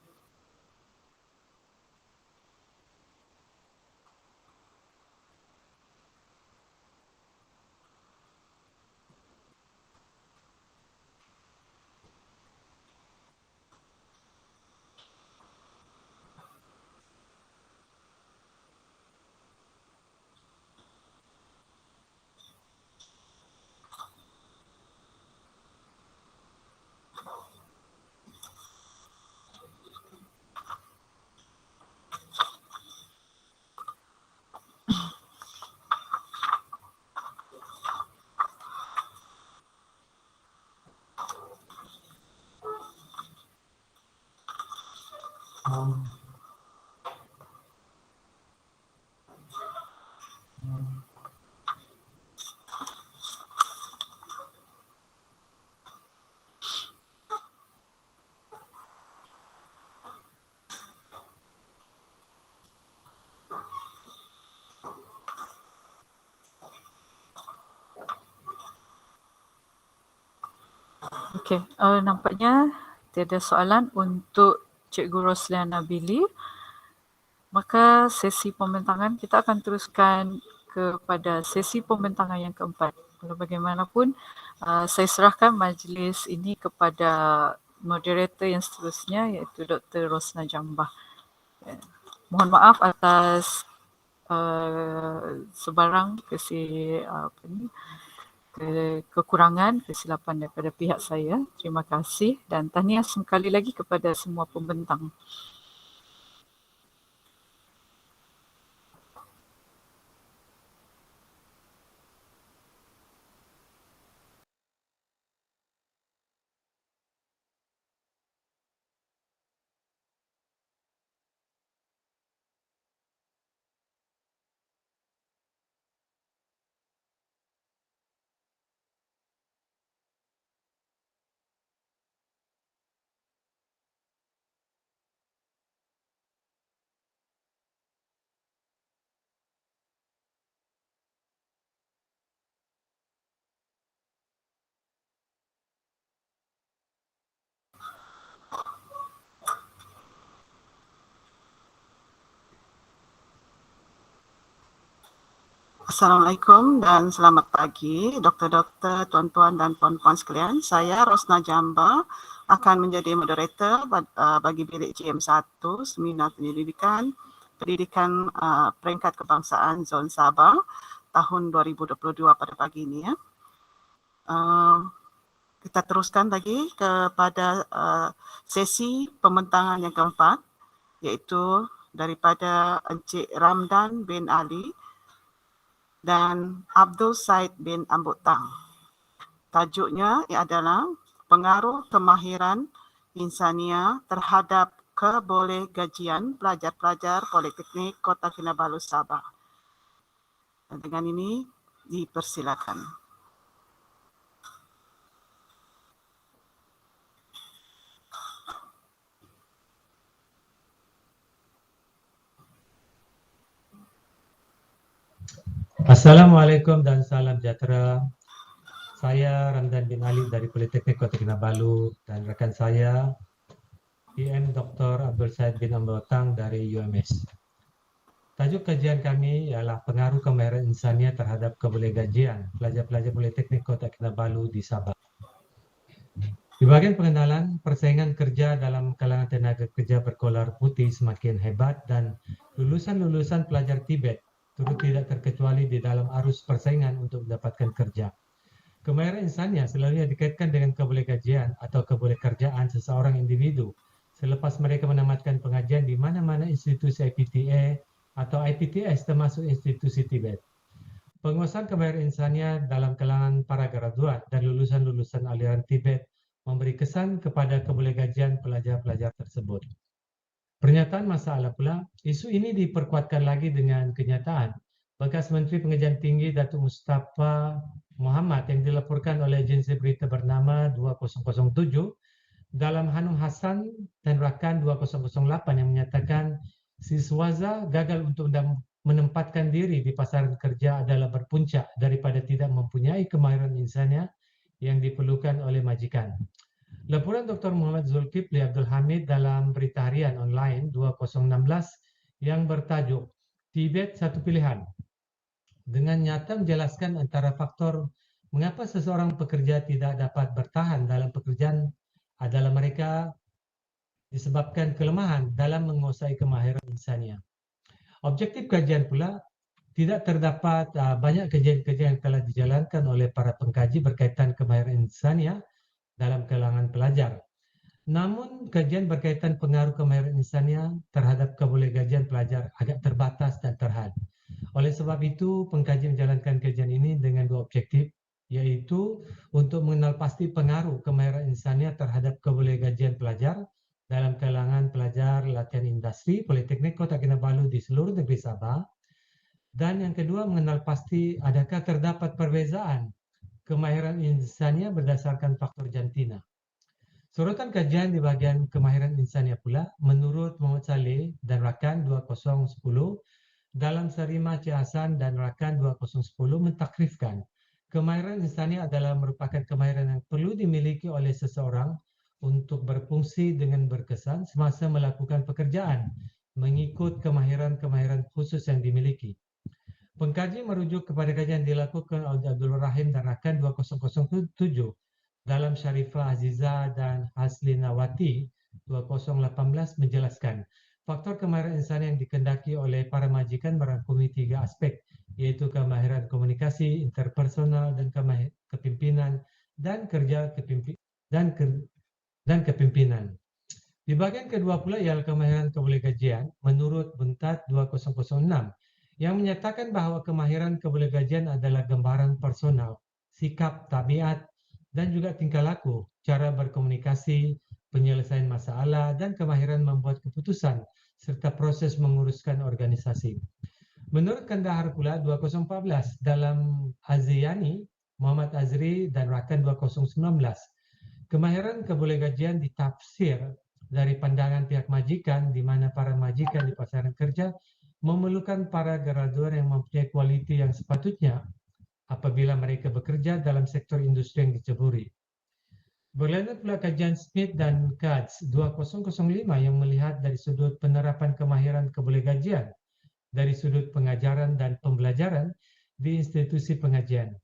[SPEAKER 1] Okey, nampaknya tiada soalan untuk Cikgu Rosliana Billy. Maka sesi pembentangan kita akan teruskan kepada sesi pembentangan yang keempat. Walau bagaimanapun, saya serahkan majlis ini kepada moderator yang seterusnya iaitu Dr. Rosna Jambah. Mohon maaf atas sebarang kekurangan, kesilapan daripada pihak saya. Terima kasih dan tahniah sekali lagi kepada semua pembentang.
[SPEAKER 5] Assalamualaikum dan selamat pagi doktor-doktor, tuan-tuan dan puan-puan sekalian. Saya Rosna Jambah akan menjadi moderator bagi bilik JM1 Seminar Pendidikan Peringkat Kebangsaan Zon Sabah tahun 2022 pada pagi ini. Kita teruskan lagi kepada sesi pembentangan yang keempat, iaitu daripada Encik Ramdan bin Ali dan Abdul Said bin Ambutang. Tajuknya adalah pengaruh kemahiran insania terhadap kebolehgajian pelajar-pelajar Politeknik Kota Kinabalu Sabah. Dan dengan ini dipersilakan.
[SPEAKER 6] Assalamualaikum dan salam sejahtera. Saya Ramdan bin Ali dari Politeknik Kota Kinabalu dan rekan saya PM Dr. Abdul Said bin Ambutang dari UMS. Tajuk kajian kami ialah pengaruh kemahiran insania terhadap kebolehgajian pelajar-pelajar Politeknik Kota Kinabalu di Sabah. Di bahagian pengenalan, persaingan kerja dalam kalangan tenaga kerja berkolar putih semakin hebat dan lulusan-lulusan pelajar Tibet turut tidak terkecuali di dalam arus persaingan untuk mendapatkan kerja. Kemahiran insania selalunya dikaitkan dengan kebolehgajian atau kebolehkerjaan seseorang individu selepas mereka menamatkan pengajian di mana-mana institusi IPTA atau IPTS termasuk institusi Tibet. Penguasaan kemahiran insania dalam kalangan para graduat dan lulusan-lulusan aliran Tibet memberi kesan kepada kebolehgajian pelajar-pelajar tersebut. Pernyataan masalah pula, isu ini diperkuatkan lagi dengan kenyataan bekas Menteri Pengajian Tinggi Datuk Mustafa Muhammad yang dilaporkan oleh agensi berita bernama 2007 dalam Hanung Hassan dan Rakan 2008 yang menyatakan siswaza gagal untuk menempatkan diri di pasaran kerja adalah berpuncak daripada tidak mempunyai kemahiran insania yang diperlukan oleh majikan. Laporan Dr. Muhammad Zulkifli Abdul Hamid dalam berita harian online 2016 yang bertajuk Tibet Satu Pilihan dengan nyata menjelaskan antara faktor mengapa seseorang pekerja tidak dapat bertahan dalam pekerjaan adalah mereka disebabkan kelemahan dalam menguasai kemahiran insania. Objektif kajian pula, tidak terdapat banyak kajian-kajian yang telah dijalankan oleh para pengkaji berkaitan kemahiran insania dalam kalangan pelajar. Namun, kajian berkaitan pengaruh kemahiran insania terhadap kebolehgajian pelajar agak terbatas dan terhad. Oleh sebab itu, pengkaji menjalankan kajian ini dengan dua objektif, yaitu untuk mengenal pasti pengaruh kemahiran insania terhadap kebolehgajian pelajar dalam kalangan pelajar latihan industri Politeknik Kota Kinabalu di seluruh negeri Sabah, dan yang kedua mengenal pasti adakah terdapat perbezaan kemahiran insania berdasarkan faktor jantina. Sorotan kajian di bahagian kemahiran insania pula, menurut Muhammad Saleh dan Rakan 2010, dalam Sarima Cik Hasan dan Rakan 2010 mentakrifkan Kemahiran insani adalah merupakan kemahiran yang perlu dimiliki oleh seseorang untuk berfungsi dengan berkesan semasa melakukan pekerjaan, mengikut kemahiran-kemahiran khusus yang dimiliki. Pengkaji merujuk kepada kajian dilakukan oleh Abdul Rahim dan rakan 2007 dalam Syarifah Aziza dan Haslinawati 2018 menjelaskan faktor kemahiran insani yang dikendaki oleh para majikan merangkumi 3 aspek, yaitu kemahiran komunikasi, interpersonal, dan kepimpinan dan kerja kepimpinan. Di bagian kedua pula ialah kemahiran kebolehgajian menurut Buntat 2006 yang menyatakan bahawa kemahiran kebolehgajian adalah gambaran personal, sikap, tabiat, dan juga tingkah laku, cara berkomunikasi, penyelesaian masalah, dan kemahiran membuat keputusan, serta proses menguruskan organisasi. Menurut Kandahar pula 2014 dalam Aziyani, Muhammad Azri dan rakan 2019, kemahiran kebolehgajian ditafsir dari pandangan pihak majikan di mana para majikan di pasaran kerja memerlukan para graduan yang mempunyai kualiti yang sepatutnya apabila mereka bekerja dalam sektor industri yang diceburi. Berlainan pula kajian Smith dan Katz 2005 yang melihat dari sudut penerapan kemahiran kebolehgajian dari sudut pengajaran dan pembelajaran di institusi pengajian.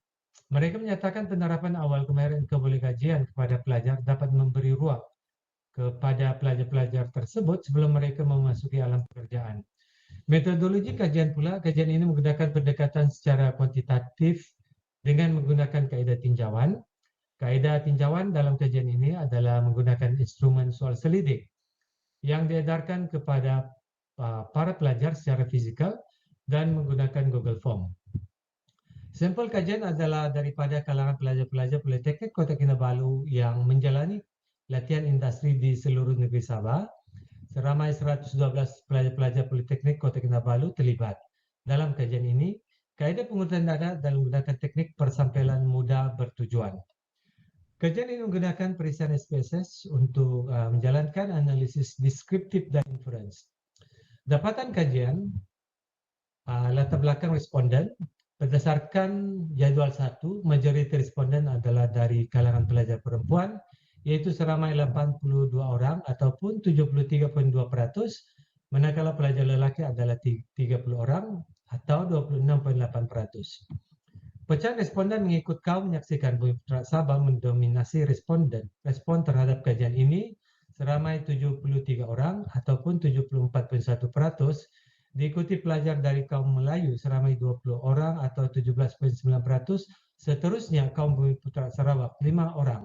[SPEAKER 6] Mereka menyatakan penerapan awal kemahiran kebolehgajian kepada pelajar dapat memberi ruang kepada pelajar-pelajar tersebut sebelum mereka memasuki alam pekerjaan. Metodologi kajian pula, kajian ini menggunakan pendekatan secara kuantitatif dengan menggunakan kaedah tinjauan. Kaedah tinjauan dalam kajian ini adalah menggunakan instrumen soal selidik yang diedarkan kepada para pelajar secara fizikal dan menggunakan Google Form. Sampel kajian adalah daripada kalangan pelajar-pelajar Politeknik Kota Kinabalu yang menjalani latihan industri di seluruh negeri Sabah. Seramai 112 pelajar-pelajar Politeknik Kota Kinabalu terlibat. Dalam kajian ini, kaedah pengurutan data dalam menggunakan teknik persampelan mudah bertujuan. Kajian ini menggunakan perisian SPSS untuk menjalankan analisis deskriptif dan inference. Dapatan kajian latar belakang responden berdasarkan jadual 1, majoriti responden adalah dari kalangan pelajar perempuan, yaitu seramai 82 orang ataupun 73.2%, manakala pelajar lelaki adalah 30 orang atau 26.8%. Pecahan responden mengikut kaum menyaksikan Bumi Putra Sabah mendominasi respon terhadap kajian ini seramai 73 orang ataupun 74.1%, diikuti pelajar dari kaum Melayu seramai 20 orang atau 17.9%, seterusnya kaum Bumi Putra Sarawak 5 orang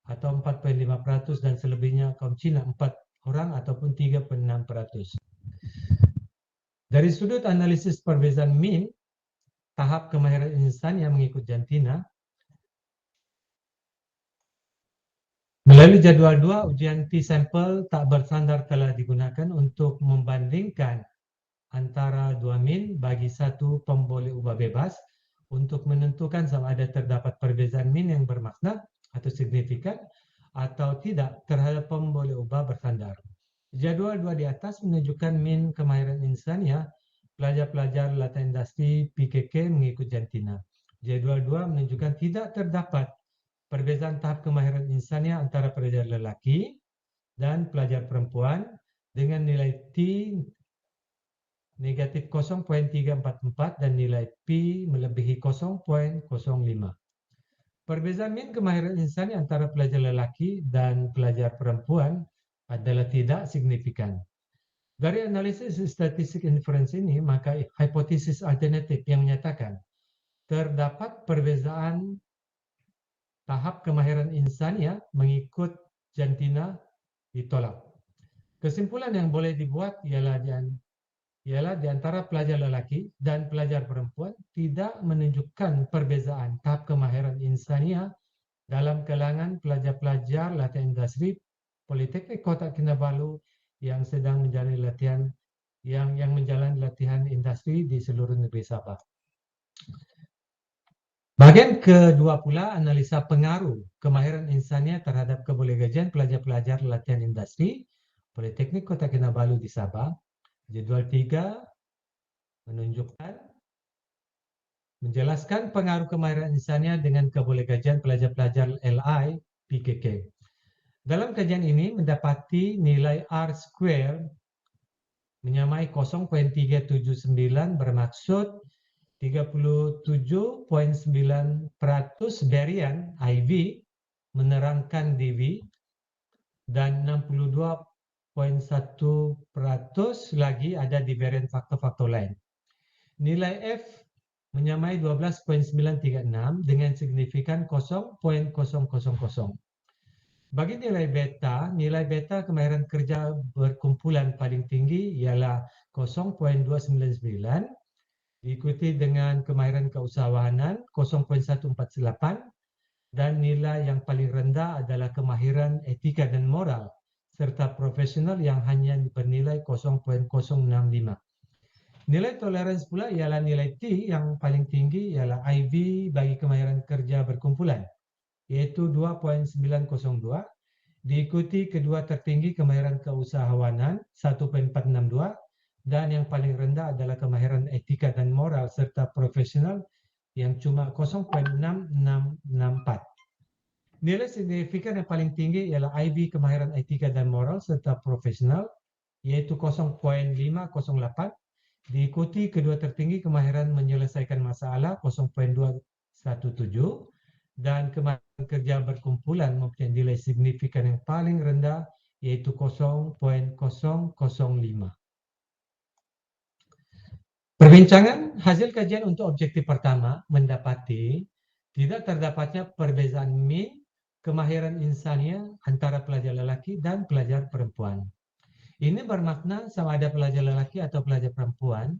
[SPEAKER 6] atau 4.5% dan selebihnya kaum Cina 4 orang ataupun 3.6%. Dari sudut analisis perbezaan min tahap kemahiran insan yang mengikut jantina, melalui jadwal 2, ujian T-sampel tak bersandar telah digunakan untuk membandingkan antara 2 min bagi satu pemboleh ubah bebas untuk menentukan sama ada terdapat perbezaan min yang bermakna atau signifikan atau tidak terhadap pemboleh ubah bersandar. Jadual 2 di atas menunjukkan min kemahiran insania pelajar-pelajar latihan industri PKK mengikut jantina. Jadual 2 menunjukkan tidak terdapat perbezaan tahap kemahiran insania antara pelajar lelaki dan pelajar perempuan dengan nilai T negatif 0.344 dan nilai P melebihi 0.05. Perbezaan min kemahiran insani antara pelajar lelaki dan pelajar perempuan adalah tidak signifikan. Dari analisis statistik inference ini, maka hipotesis alternatif yang menyatakan terdapat perbezaan tahap kemahiran insania mengikut jantina ditolak. Kesimpulan yang boleh dibuat ialah di antara pelajar lelaki dan pelajar perempuan tidak menunjukkan perbezaan tahap kemahiran insania dalam kalangan pelajar-pelajar latihan industri Politeknik Kota Kinabalu yang sedang menjalani latihan industri di seluruh negeri Sabah. Bagian kedua pula analisa pengaruh kemahiran insania terhadap kebolehgajian pelajar-pelajar latihan industri Politeknik Kota Kinabalu di Sabah. Jadual 3 menunjukkan menjelaskan pengaruh kemahiran insania dengan kebolehgajian pelajar-pelajar LI PKK. Dalam kajian ini mendapati nilai R square menyamai 0.379 bermaksud 37.9% varian IV menerangkan DV dan 62.1% lagi ada di varian faktor-faktor lain. Nilai F menyamai 12.936 dengan signifikan 0.000. Bagi nilai beta kemahiran kerja berkumpulan paling tinggi ialah 0.299, diikuti dengan kemahiran keusahawanan 0.148 dan nilai yang paling rendah adalah kemahiran etika dan moral serta profesional yang hanya bernilai 0.065. Nilai toleransi pula ialah nilai T yang paling tinggi ialah IV bagi kemahiran kerja berkumpulan iaitu 2.902, diikuti kedua tertinggi kemahiran keusahawanan 1.462 dan yang paling rendah adalah kemahiran etika dan moral serta profesional yang cuma 0.6664. Nilai signifikan yang paling tinggi ialah IB kemahiran etika dan moral serta profesional yaitu 0.508, diikuti kedua tertinggi kemahiran menyelesaikan masalah 0.217 dan kemahiran kerja berkumpulan mempunyai nilai signifikan yang paling rendah yaitu 0.005. Perbincangan hasil kajian untuk objektif pertama mendapati tidak terdapatnya perbezaan min kemahiran insania antara pelajar lelaki dan pelajar perempuan. Ini bermakna sama ada pelajar lelaki atau pelajar perempuan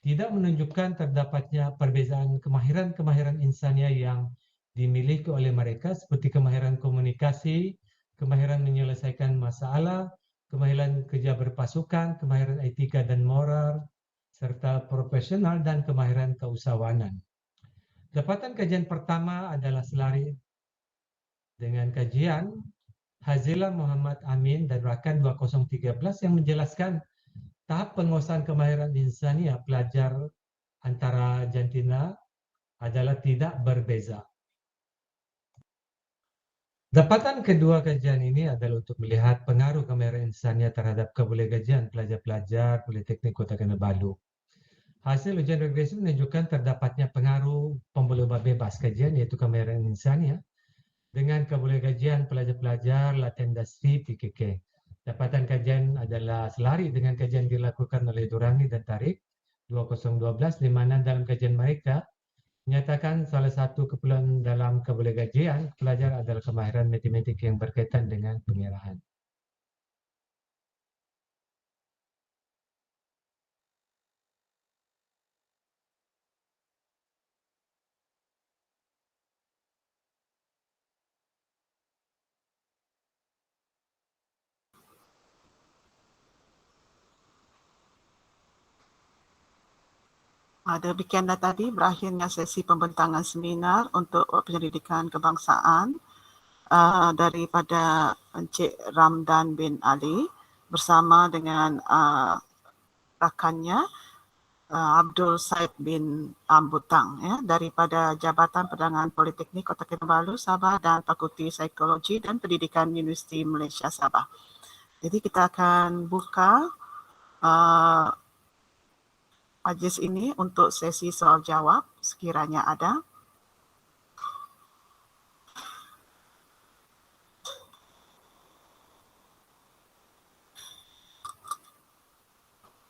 [SPEAKER 6] tidak menunjukkan terdapatnya perbezaan kemahiran insania yang dimiliki oleh mereka seperti kemahiran komunikasi, kemahiran menyelesaikan masalah, kemahiran kerja berpasukan, kemahiran etika dan moral, serta profesional dan kemahiran keusahawanan. Dapatan kajian pertama adalah selari dengan kajian Hazila Muhammad Amin dan rakan 2013 yang menjelaskan tahap penguasaan kemahiran insania pelajar antara jantina adalah tidak berbeza. Dapatan kedua kajian ini adalah untuk melihat pengaruh kemahiran insania terhadap kebolehgajian pelajar-pelajar Politeknik Kota Kinabalu. Hasil ujian regresi menunjukkan terdapatnya pengaruh pembolehbab bebas kajian yaitu kemahiran insania dengan kebolehgajian pelajar-pelajar latihan industri PKK. Dapatan kajian adalah selari dengan kajian dilakukan oleh Durangi dan Tarik 2012 di mana dalam kajian mereka menyatakan salah satu keperluan dalam kebolehgajian pelajar adalah kemahiran matematik yang berkaitan dengan pengiraan.
[SPEAKER 5] Demikianlah tadi berakhirnya sesi pembentangan seminar untuk penyelidikan kebangsaan daripada Encik Ramdan bin Ali bersama dengan rakannya Abdul Said bin Ambutang daripada Jabatan Perdagangan Politeknik Kota Kinabalu Sabah dan Fakulti Psikologi dan Pendidikan Universiti Malaysia Sabah. Jadi kita akan buka majlis ini untuk sesi soal jawab sekiranya ada.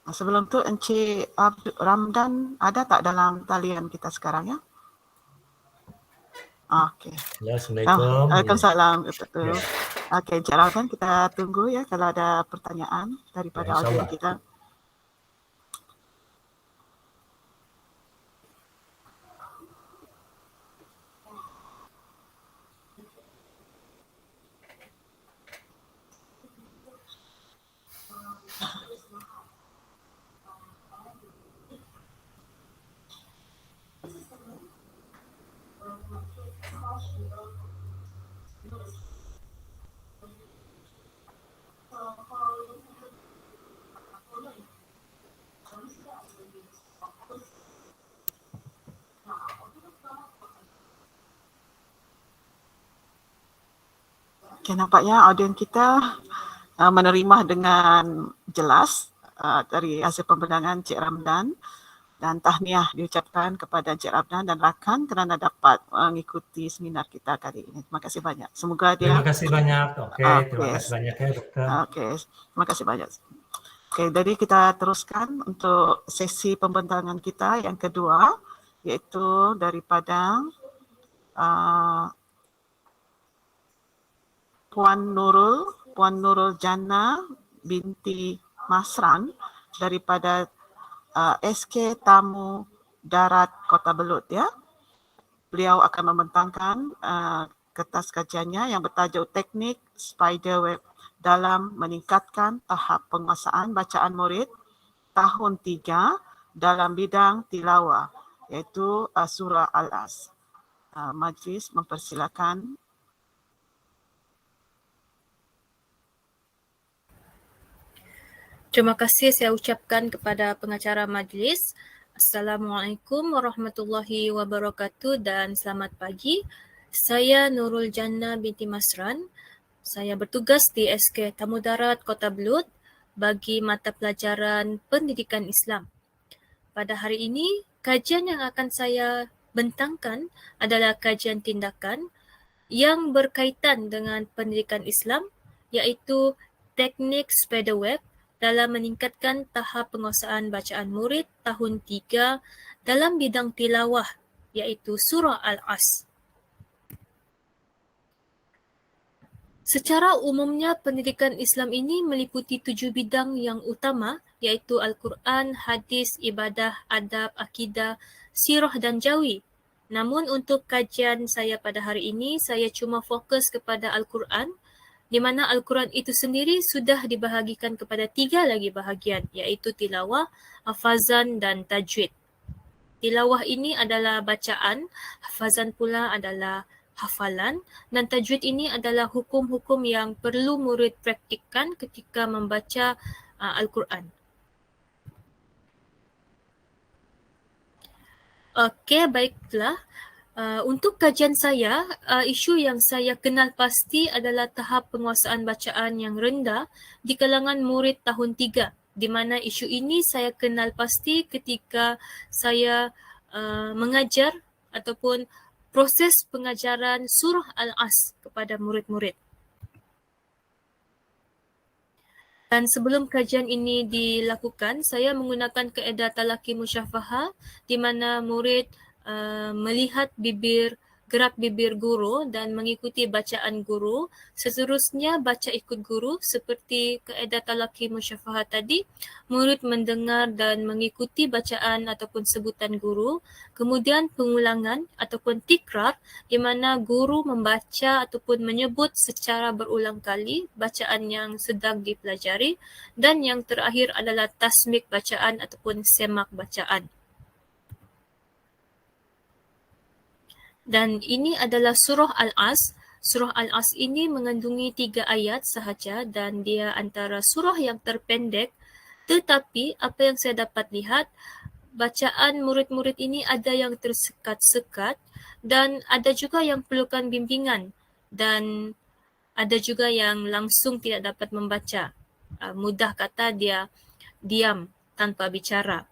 [SPEAKER 5] Sebelum tu Encik Ramdan ada tak dalam talian kita sekarang ya? Okey.
[SPEAKER 6] Assalamualaikum.
[SPEAKER 5] Waalaikumsalam. Betul. Okey, Encik Ramdan kita tunggu ya kalau ada pertanyaan daripada audiens kita. Okay, nampaknya audiens kita menerima dengan jelas dari hasil pembentangan Cik Ramdan, dan tahniah diucapkan kepada Cik Ramdan dan rakan kerana dapat mengikuti seminar kita kali ini. Terima kasih banyak. Semoga dia...
[SPEAKER 6] Terima kasih banyak. Oke, terima kasih banyak ya dokter.
[SPEAKER 5] Oke, terima kasih banyak. Oke, jadi kita teruskan untuk sesi pembentangan kita yang kedua, iaitu daripada Puan Nurul Jannah binti Masran daripada SK Tamu Darat Kota Belud ya. Beliau akan membentangkan kertas kajiannya yang bertajuk Teknik Spiderweb dalam meningkatkan tahap penguasaan bacaan murid tahun 3 dalam bidang tilawah, iaitu surah Al-As. Majlis mempersilakan.
[SPEAKER 7] Terima kasih saya ucapkan kepada pengacara majlis. Assalamualaikum warahmatullahi wabarakatuh dan selamat pagi. Saya Nurul Jannah binti Masran. Saya bertugas di SK Tamu Darat Kota Belud bagi mata pelajaran Pendidikan Islam. Pada hari ini, kajian yang akan saya bentangkan adalah kajian tindakan yang berkaitan dengan pendidikan Islam, iaitu teknik spiderweb dalam meningkatkan tahap penguasaan bacaan murid tahun 3 dalam bidang tilawah, iaitu surah Al-As. Secara umumnya, pendidikan Islam ini meliputi 7 bidang yang utama, iaitu Al-Quran, Hadis, Ibadah, Adab, Akidah, Sirah dan Jawi. Namun untuk kajian saya pada hari ini, saya cuma fokus kepada Al-Quran, di mana Al-Quran itu sendiri sudah dibahagikan kepada 3 lagi bahagian, iaitu tilawah, hafazan dan tajwid. Tilawah ini adalah bacaan, hafazan pula adalah hafalan, dan tajwid ini adalah hukum-hukum yang perlu murid praktikkan ketika membaca Al-Quran. Okey, baiklah. Untuk kajian saya, isu yang saya kenal pasti adalah tahap penguasaan bacaan yang rendah di kalangan murid tahun 3, di mana isu ini saya kenal pasti ketika saya mengajar ataupun proses pengajaran surah Al-As kepada murid-murid. Dan sebelum kajian ini dilakukan, saya menggunakan kaedah talaqi musyafahah di mana murid melihat gerak bibir guru dan mengikuti bacaan guru. Seterusnya baca ikut guru seperti kaedah talaqi musyafahah tadi. Murid mendengar dan mengikuti bacaan ataupun sebutan guru. Kemudian pengulangan ataupun tikrar di mana guru membaca ataupun menyebut secara berulang kali bacaan yang sedang dipelajari. Dan yang terakhir adalah tasmik bacaan ataupun semak bacaan. Dan ini adalah surah Al-As. Surah Al-As ini mengandungi 3 ayat sahaja dan dia antara surah yang terpendek, tetapi apa yang saya dapat lihat, bacaan murid-murid ini ada yang tersekat-sekat dan ada juga yang perlukan bimbingan dan ada juga yang langsung tidak dapat membaca. Mudah kata dia diam tanpa bicara.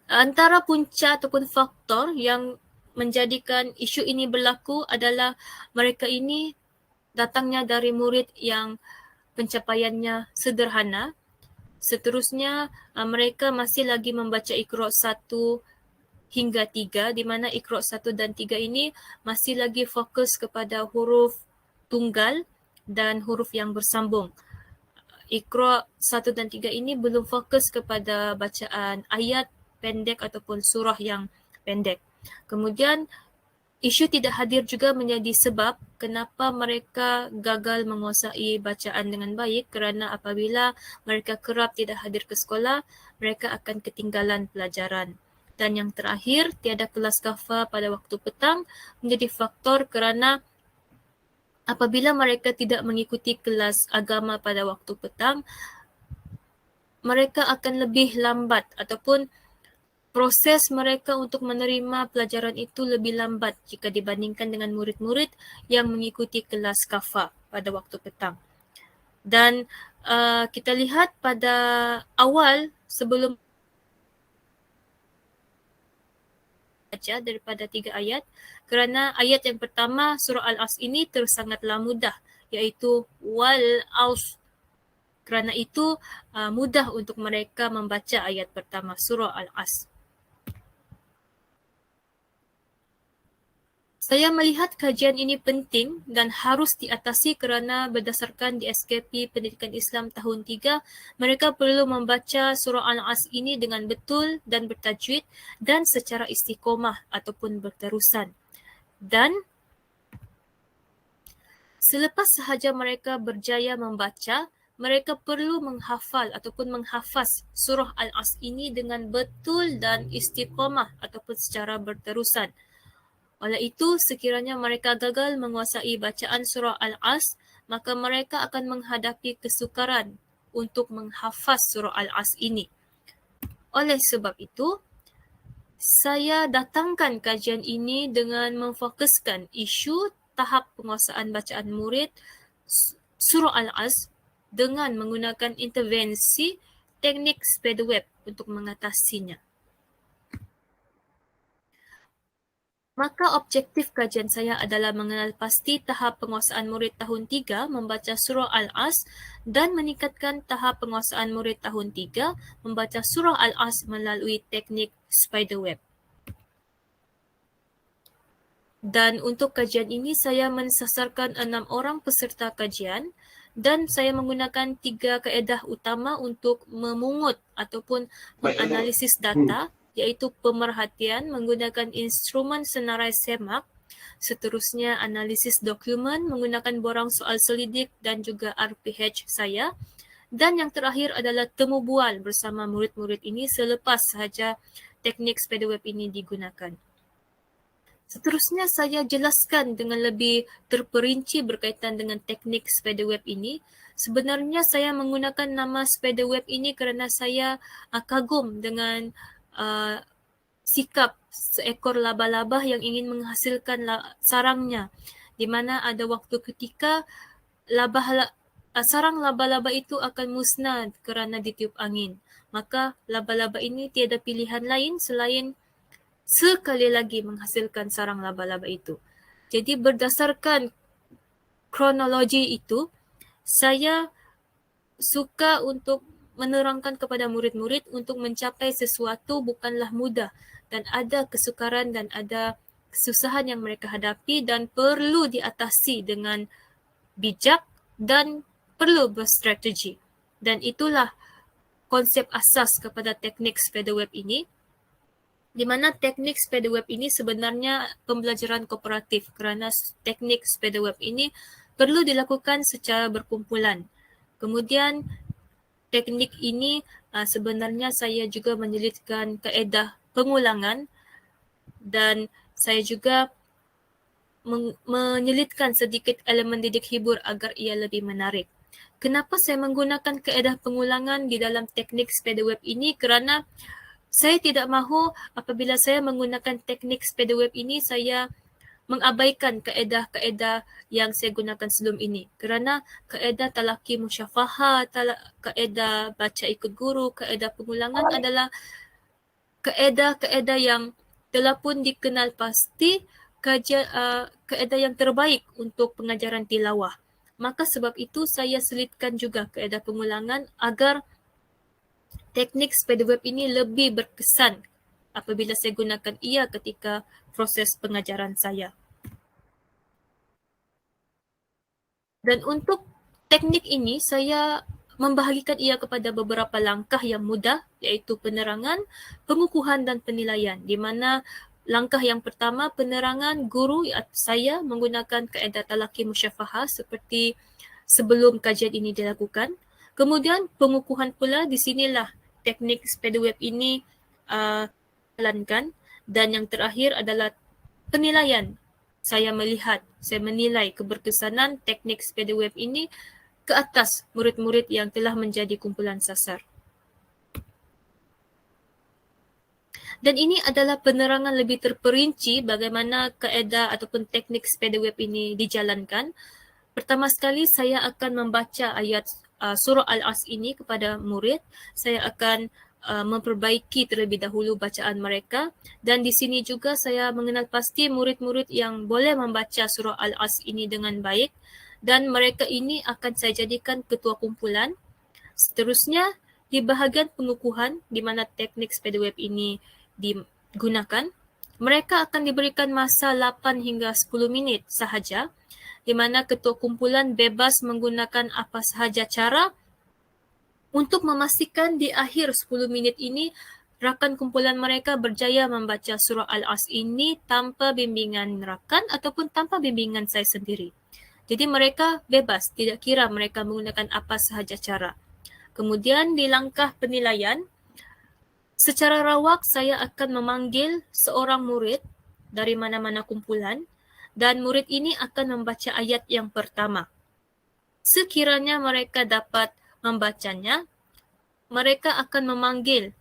[SPEAKER 7] Antara punca ataupun faktor yang menjadikan isu ini berlaku adalah mereka ini datangnya dari murid yang pencapaiannya sederhana. Seterusnya, mereka masih lagi membaca Iqra' 1 hingga 3, di mana Iqra' 1 dan 3 ini masih lagi fokus kepada huruf tunggal dan huruf yang bersambung. Iqra' 1 dan 3 ini belum fokus kepada bacaan ayat pendek ataupun surah yang pendek. Kemudian isu tidak hadir juga menjadi sebab kenapa mereka gagal menguasai bacaan dengan baik, kerana apabila mereka kerap tidak hadir ke sekolah, mereka akan ketinggalan pelajaran. Dan yang terakhir, tiada kelas kafa pada waktu petang menjadi faktor kerana apabila mereka tidak mengikuti kelas agama pada waktu petang, mereka akan lebih lambat ataupun proses mereka untuk menerima pelajaran itu lebih lambat jika dibandingkan dengan murid-murid yang mengikuti kelas kafa pada waktu petang. Dan kita lihat pada awal sebelum baca daripada 3 ayat, kerana ayat yang pertama surah Al-As ini sangatlah mudah, iaitu wal aus. Kerana itu mudah untuk mereka membaca ayat pertama surah Al-As. Saya melihat kajian ini penting dan harus diatasi kerana berdasarkan di SKP Pendidikan Islam tahun 3, mereka perlu membaca surah Al-As ini dengan betul dan bertajwid dan secara istiqomah ataupun berterusan. Dan selepas sahaja mereka berjaya membaca, mereka perlu menghafal ataupun menghafaz surah Al-As ini dengan betul dan istiqomah ataupun secara berterusan. Oleh itu, sekiranya mereka gagal menguasai bacaan surah Al-As, maka mereka akan menghadapi kesukaran untuk menghafaz surah Al-As ini. Oleh sebab itu, saya datangkan kajian ini dengan memfokuskan isu tahap penguasaan bacaan murid surah Al-As dengan menggunakan intervensi teknik Spiderweb untuk mengatasinya. Maka objektif kajian saya adalah mengenal pasti tahap penguasaan murid tahun 3 membaca surah Al-As dan meningkatkan tahap penguasaan murid tahun 3 membaca surah Al-As melalui teknik Spiderweb. Dan untuk kajian ini saya mensasarkan 6 orang peserta kajian dan saya menggunakan 3 kaedah utama untuk memungut ataupun menganalisis data, iaitu pemerhatian menggunakan instrumen senarai semak, seterusnya analisis dokumen menggunakan borang soal selidik dan juga RPH saya, dan yang terakhir adalah temu bual bersama murid-murid ini selepas sahaja teknik Spiderweb ini digunakan. Seterusnya saya jelaskan dengan lebih terperinci berkaitan dengan teknik Spiderweb ini. Sebenarnya saya menggunakan nama Spiderweb ini kerana saya kagum dengan sikap seekor laba-laba yang ingin menghasilkan sarangnya, di mana ada waktu ketika sarang laba-laba itu akan musnah kerana ditiup angin. Maka laba-laba ini tiada pilihan lain selain sekali lagi menghasilkan sarang laba-laba itu. Jadi berdasarkan kronologi itu, saya suka untuk menerangkan kepada murid-murid untuk mencapai sesuatu bukanlah mudah dan ada kesukaran dan ada kesusahan yang mereka hadapi dan perlu diatasi dengan bijak dan perlu berstrategi. Dan itulah konsep asas kepada teknik Spiderweb ini, di mana teknik Spiderweb ini sebenarnya pembelajaran kooperatif kerana teknik Spiderweb ini perlu dilakukan secara berkumpulan. Kemudian teknik ini sebenarnya saya juga menyelitkan kaedah pengulangan dan saya juga menyelitkan sedikit elemen didik hibur agar ia lebih menarik. Kenapa saya menggunakan kaedah pengulangan di dalam teknik Spiderweb ini? Kerana saya tidak mahu apabila saya menggunakan teknik Spiderweb ini, saya mengabaikan kaedah-kaedah yang saya gunakan sebelum ini. Kerana kaedah talaki musyafahah, kaedah baca ikut guru, kaedah pengulangan adalah kaedah-kaedah yang telah pun dikenal pasti kaedah yang terbaik untuk pengajaran tilawah. Maka sebab itu saya selitkan juga kaedah pengulangan agar teknik Spiderweb ini lebih berkesan apabila saya gunakan ia ketika proses pengajaran saya. Dan untuk teknik ini saya membahagikan ia kepada beberapa langkah yang mudah, iaitu penerangan, pengukuhan dan penilaian, di mana langkah yang pertama penerangan guru saya menggunakan kaedah talaki musyafahah seperti sebelum kajian ini dilakukan. Kemudian pengukuhan pula, di sinilah teknik Spiderweb ini jalankan, dan yang terakhir adalah penilaian. Saya menilai keberkesanan teknik Spiderweb ini ke atas murid-murid yang telah menjadi kumpulan sasar. Dan ini adalah penerangan lebih terperinci bagaimana kaedah ataupun teknik spider web ini dijalankan. Pertama sekali saya akan membaca ayat surah Al-As ini kepada murid. Saya akan memperbaiki terlebih dahulu bacaan mereka, dan di sini juga saya mengenal pasti murid-murid yang boleh membaca surah Al-As ini dengan baik, dan mereka ini akan saya jadikan ketua kumpulan. Seterusnya di bahagian pengukuhan di mana teknik spider web ini digunakan, mereka akan diberikan masa 8 hingga 10 minit sahaja, di mana ketua kumpulan bebas menggunakan apa sahaja cara untuk memastikan di akhir 10 minit ini rakan kumpulan mereka berjaya membaca surah Al-As ini tanpa bimbingan rakan ataupun tanpa bimbingan saya sendiri. Jadi mereka bebas, tidak kira mereka menggunakan apa sahaja cara. Kemudian di langkah penilaian, secara rawak saya akan memanggil seorang murid dari mana-mana kumpulan, dan murid ini akan membaca ayat yang pertama. Sekiranya mereka dapat membacanya, mereka akan memanggil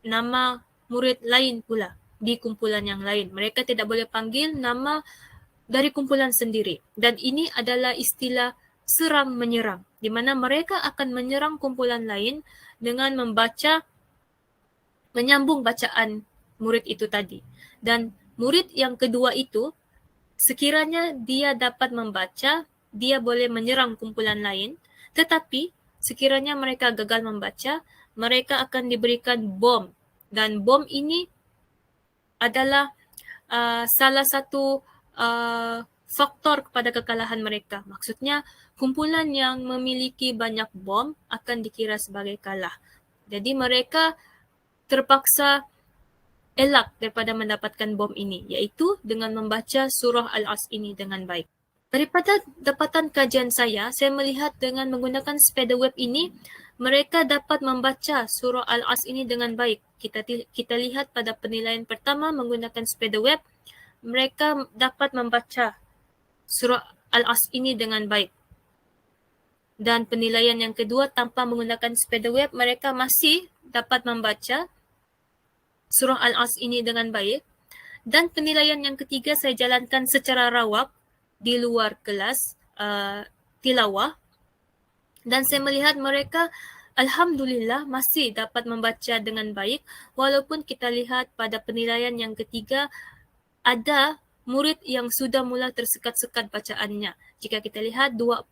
[SPEAKER 7] nama murid lain pula di kumpulan yang lain. Mereka tidak boleh panggil nama dari kumpulan sendiri. Dan ini adalah istilah serang menyerang, di mana mereka akan menyerang kumpulan lain dengan menyambung bacaan murid itu tadi. Dan murid yang kedua itu, sekiranya dia dapat membaca, dia boleh menyerang kumpulan lain, tetapi sekiranya mereka gagal membaca, mereka akan diberikan bom. Dan bom ini adalah salah satu faktor kepada kekalahan mereka. Maksudnya, kumpulan yang memiliki banyak bom akan dikira sebagai kalah. Jadi mereka terpaksa elak daripada mendapatkan bom ini, iaitu dengan membaca surah Al-As ini dengan baik. Daripada dapatan kajian saya melihat dengan menggunakan spider web ini, mereka dapat membaca surah Al-As ini dengan baik. Kita lihat pada penilaian pertama menggunakan spider web, mereka dapat membaca surah Al-As ini dengan baik. Dan penilaian yang kedua tanpa menggunakan spider web, mereka masih dapat membaca surah Al-As ini dengan baik. Dan penilaian yang ketiga saya jalankan secara rawak di luar kelas tilawah, dan saya melihat mereka alhamdulillah masih dapat membaca dengan baik, walaupun kita lihat pada penilaian yang ketiga ada murid yang sudah mula tersekat-sekat bacaannya. Jika kita lihat 2.5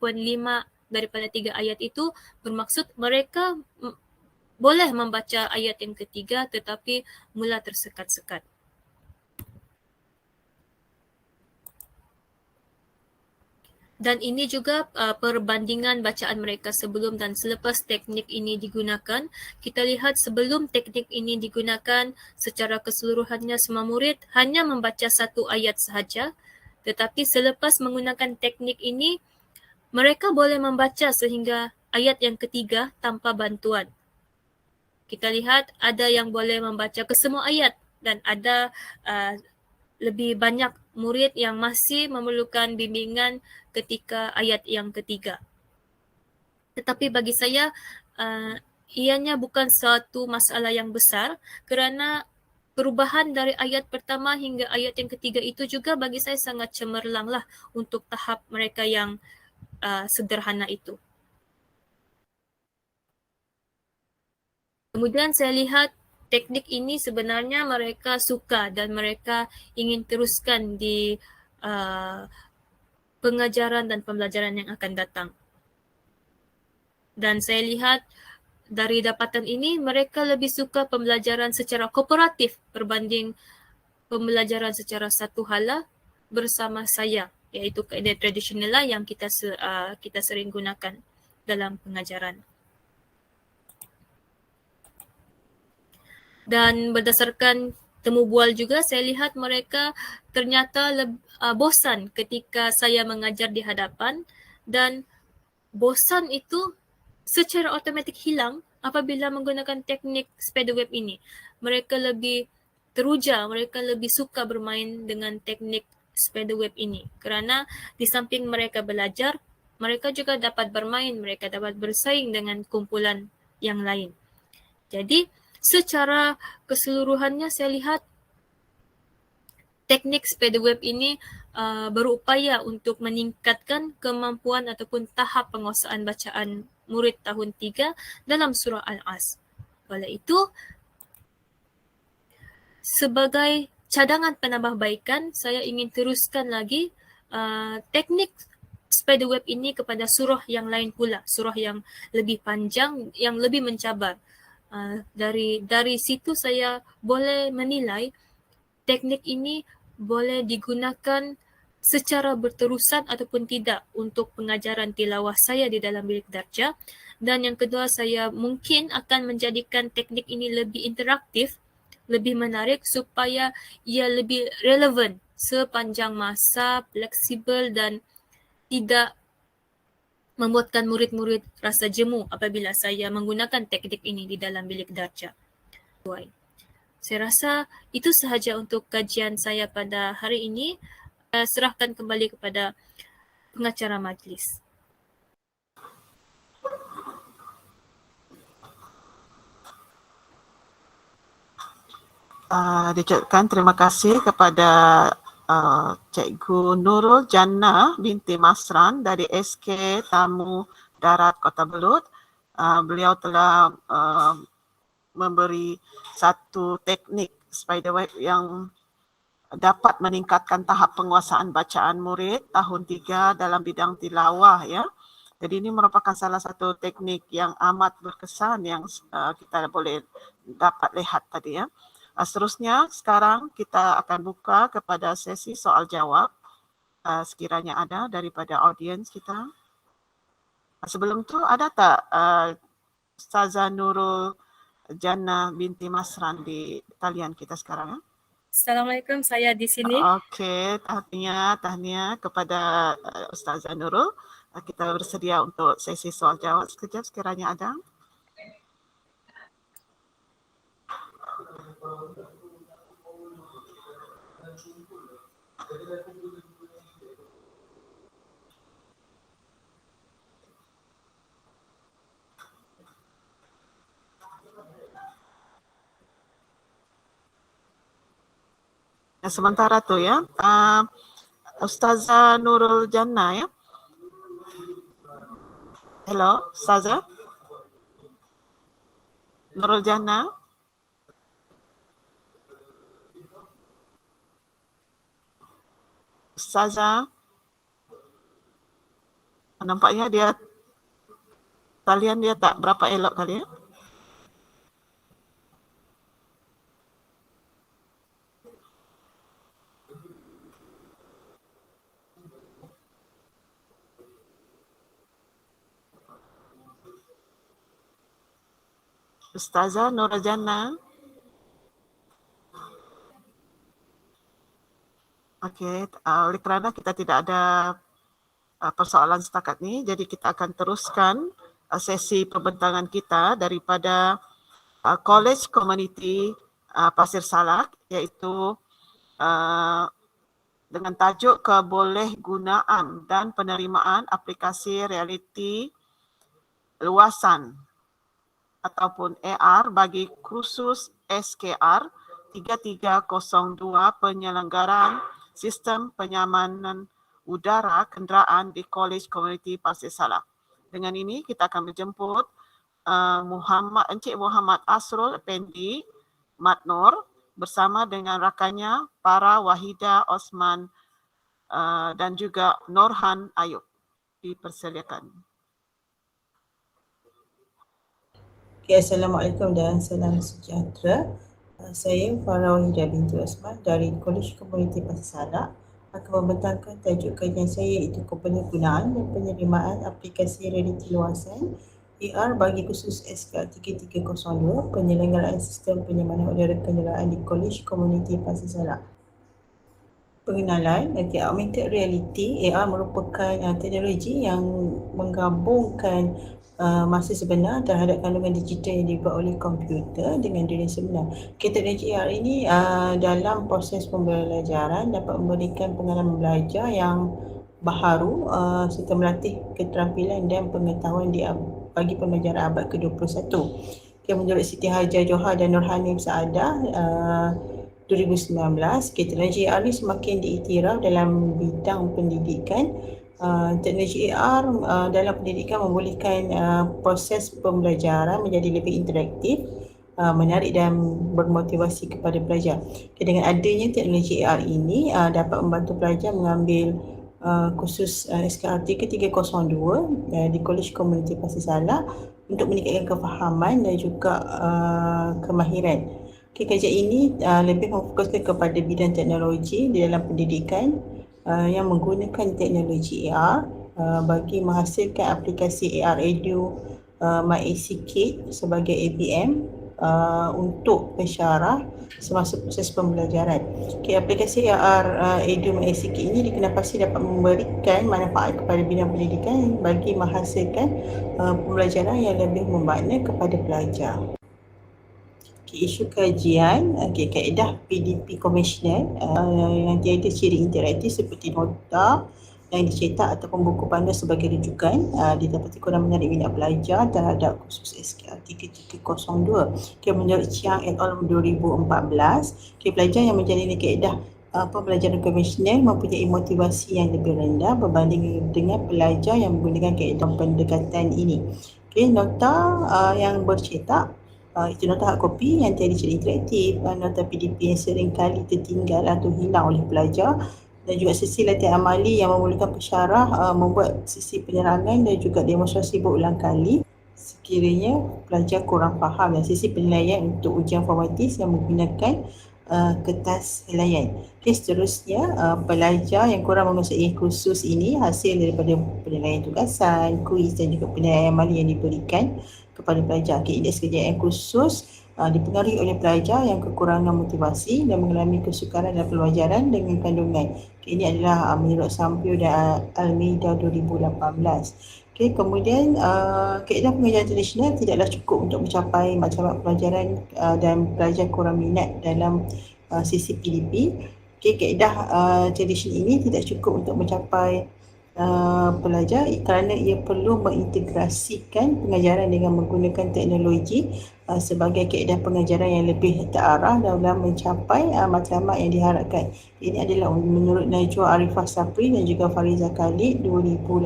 [SPEAKER 7] daripada 3 ayat itu bermaksud mereka boleh membaca ayat yang ketiga tetapi mula tersekat-sekat. Dan ini juga perbandingan bacaan mereka sebelum dan selepas teknik ini digunakan. Kita lihat sebelum teknik ini digunakan, secara keseluruhannya semua murid hanya membaca 1 ayat sahaja. Tetapi selepas menggunakan teknik ini, mereka boleh membaca sehingga ayat yang ketiga tanpa bantuan. Kita lihat ada yang boleh membaca ke semua ayat, dan ada lebih banyak murid yang masih memerlukan bimbingan ketika ayat yang ketiga. Tetapi bagi saya, ianya bukan suatu masalah yang besar, kerana perubahan dari ayat pertama hingga ayat yang ketiga itu juga bagi saya sangat cemerlang lah untuk tahap mereka yang sederhana itu. Kemudian saya lihat teknik ini sebenarnya mereka suka dan mereka ingin teruskan di pengajaran dan pembelajaran yang akan datang. Dan saya lihat dari dapatan ini mereka lebih suka pembelajaran secara kooperatif berbanding pembelajaran secara satu hala bersama saya, iaitu kaedah tradisional lah yang kita sering gunakan dalam pengajaran. Dan berdasarkan temu bual juga, saya lihat mereka ternyata bosan ketika saya mengajar di hadapan, dan bosan itu secara automatik hilang apabila menggunakan teknik spider web ini. Mereka lebih teruja, mereka lebih suka bermain dengan teknik spider web ini, kerana di samping mereka belajar, mereka juga dapat bermain, mereka dapat bersaing dengan kumpulan yang lain. Jadi secara keseluruhannya saya lihat teknik spiderweb ini berupaya untuk meningkatkan kemampuan ataupun tahap penguasaan bacaan murid tahun 3 dalam surah Al-As. Oleh itu, sebagai cadangan penambahbaikan, saya ingin teruskan lagi teknik spiderweb ini kepada surah yang lain pula, surah yang lebih panjang, yang lebih mencabar. Dari situ saya boleh menilai teknik ini boleh digunakan secara berterusan ataupun tidak untuk pengajaran tilawah saya di dalam bilik darjah. Dan yang kedua, saya mungkin akan menjadikan teknik ini lebih interaktif, lebih menarik supaya ia lebih relevan sepanjang masa, fleksibel dan tidak membuatkan murid-murid rasa jemu apabila saya menggunakan teknik ini di dalam bilik darjah. Saya rasa itu sahaja untuk kajian saya pada hari ini. Serahkan kembali kepada pengacara majlis.
[SPEAKER 5] Diucapkan terima kasih kepada Cikgu Nurul Jannah binti Masran dari SK Tamu Darat Kota Belud. Beliau telah memberi satu teknik spiderweb yang dapat meningkatkan tahap penguasaan bacaan murid tahun 3 dalam bidang tilawah ya. Jadi ini merupakan salah satu teknik yang amat berkesan yang kita boleh dapat lihat tadi ya. Seterusnya sekarang kita akan buka kepada sesi soal jawab sekiranya ada daripada audiens kita. Sebelum tu ada tak Ustazah Nurul Jannah binti Masran di talian kita sekarang ya?
[SPEAKER 7] Assalamualaikum, saya di sini.
[SPEAKER 5] Okey, tahniah kepada Ustazah Nurul. Kita bersedia untuk sesi soal jawab sekejap sekiranya ada. Sementara tu ya, Ustazah Nurul Jannah ya. Hello, Ustazah Nurul Jannah. Ustazah, nampaknya dia talian dia tak berapa elok kali ya. Ustazah Nurul Jannah. Okey, oleh kerana kita tidak ada persoalan setakat ni, jadi kita akan teruskan sesi pembentangan kita daripada College Community Pasir Salak, iaitu dengan tajuk kebolehgunaan dan penerimaan aplikasi realiti luasan ataupun AR bagi kursus SKR 3302 penyelenggaraan sistem penyamanan udara kenderaan di College Community Pasir Salak. Dengan ini kita akan menjemput Encik Muhammad Asrul Effendi Mat Nur bersama dengan rakannya para Wahida Osman dan juga Norhan Ayub. Dipersilakan.
[SPEAKER 8] Okay, Assalamualaikum dan salam sejahtera. Saya Farah Wahida binti Osman dari College Community Pasir Salak akan membentangkan tajuk kajian saya iaitu kebolehgunaan dan penerimaan aplikasi realiti luasan AR bagi kursus SK 3302 penyelenggaraan sistem penyamanan udara kenderaan di College Community Pasir Salak. Pengenalan, augmented reality AR merupakan teknologi yang menggabungkan masa sebenar terhadap kandungan digital yang dibuat oleh komputer dengan dunia sebenar. Teknologi AR ini dalam proses pembelajaran dapat memberikan pengalaman belajar yang baharu serta melatih keterampilan dan pengetahuan bagi pembelajaran abad ke-21. Menurut Siti Hajar Johar dan Nurhanim Saadah 2019, teknologi AR ini semakin diiktiraf dalam bidang pendidikan. Teknologi AR dalam pendidikan membolehkan proses pembelajaran menjadi lebih interaktif, menarik dan bermotivasi kepada pelajar. Dengan adanya teknologi AR ini dapat membantu pelajar mengambil kursus SKRT ke-302 di Kolej Komuniti Pasir Salak untuk meningkatkan kefahaman dan juga kemahiran. Kajian ini lebih memfokuskan kepada bidang teknologi di dalam pendidikan yang menggunakan teknologi AR bagi menghasilkan aplikasi AR Edu MyACKit sebagai ABM untuk pensyarah semasa proses pembelajaran. Aplikasi AR Edu MyACKit ini dikenal pasti dapat memberikan manfaat kepada bidang pendidikan bagi menghasilkan pembelajaran yang lebih bermakna kepada pelajar. Isu kajian, kaedah PDP konvensional yang tiada ciri interaktif seperti nota yang dicetak ataupun buku panduan sebagai rujukan didapati kurang menarik minat pelajar terhadap kursus SKRT ke-302. Menurut Chiang et al. 2014, pelajar yang menjalani kaedah pembelajaran konvensional mempunyai motivasi yang lebih rendah berbanding dengan pelajar yang menggunakan kaedah pendekatan ini. Nota yang bercetak itu nota hard copy yang tiada ciri interaktif, nota PDP yang sering kali tertinggal atau hilang oleh pelajar, dan juga sesi latihan amali yang memerlukan pensyarah membuat sesi penerangan dan juga demonstrasi berulang kali sekiranya pelajar kurang faham, dan sesi penilaian untuk ujian formatis yang menggunakan kertas helaian. Seterusnya, pelajar yang kurang menguasai kursus ini hasil daripada penilaian tugasan, kuis dan juga penilaian amali yang diberikan kepada pelajar. Indeks kejayaan khusus dipengaruhi oleh pelajar yang kekurangan motivasi dan mengalami kesukaran dalam pelajaran dengan kandungan. Ini adalah menurut Sampio dan Almeida 2018. Kemudian kaedah pengajaran tradisional tidaklah cukup untuk mencapai matlamat pelajaran dan pelajar kurang minat dalam sesi PDP. Kaedah tradisional ini tidak cukup untuk mencapai pelajar kerana ia perlu mengintegrasikan pengajaran dengan menggunakan teknologi sebagai kaedah pengajaran yang lebih terarah dalam mencapai matlamat yang diharapkan. Ini adalah menurut Najwa Arifah Sapri dan juga Fariza Khalid 2018.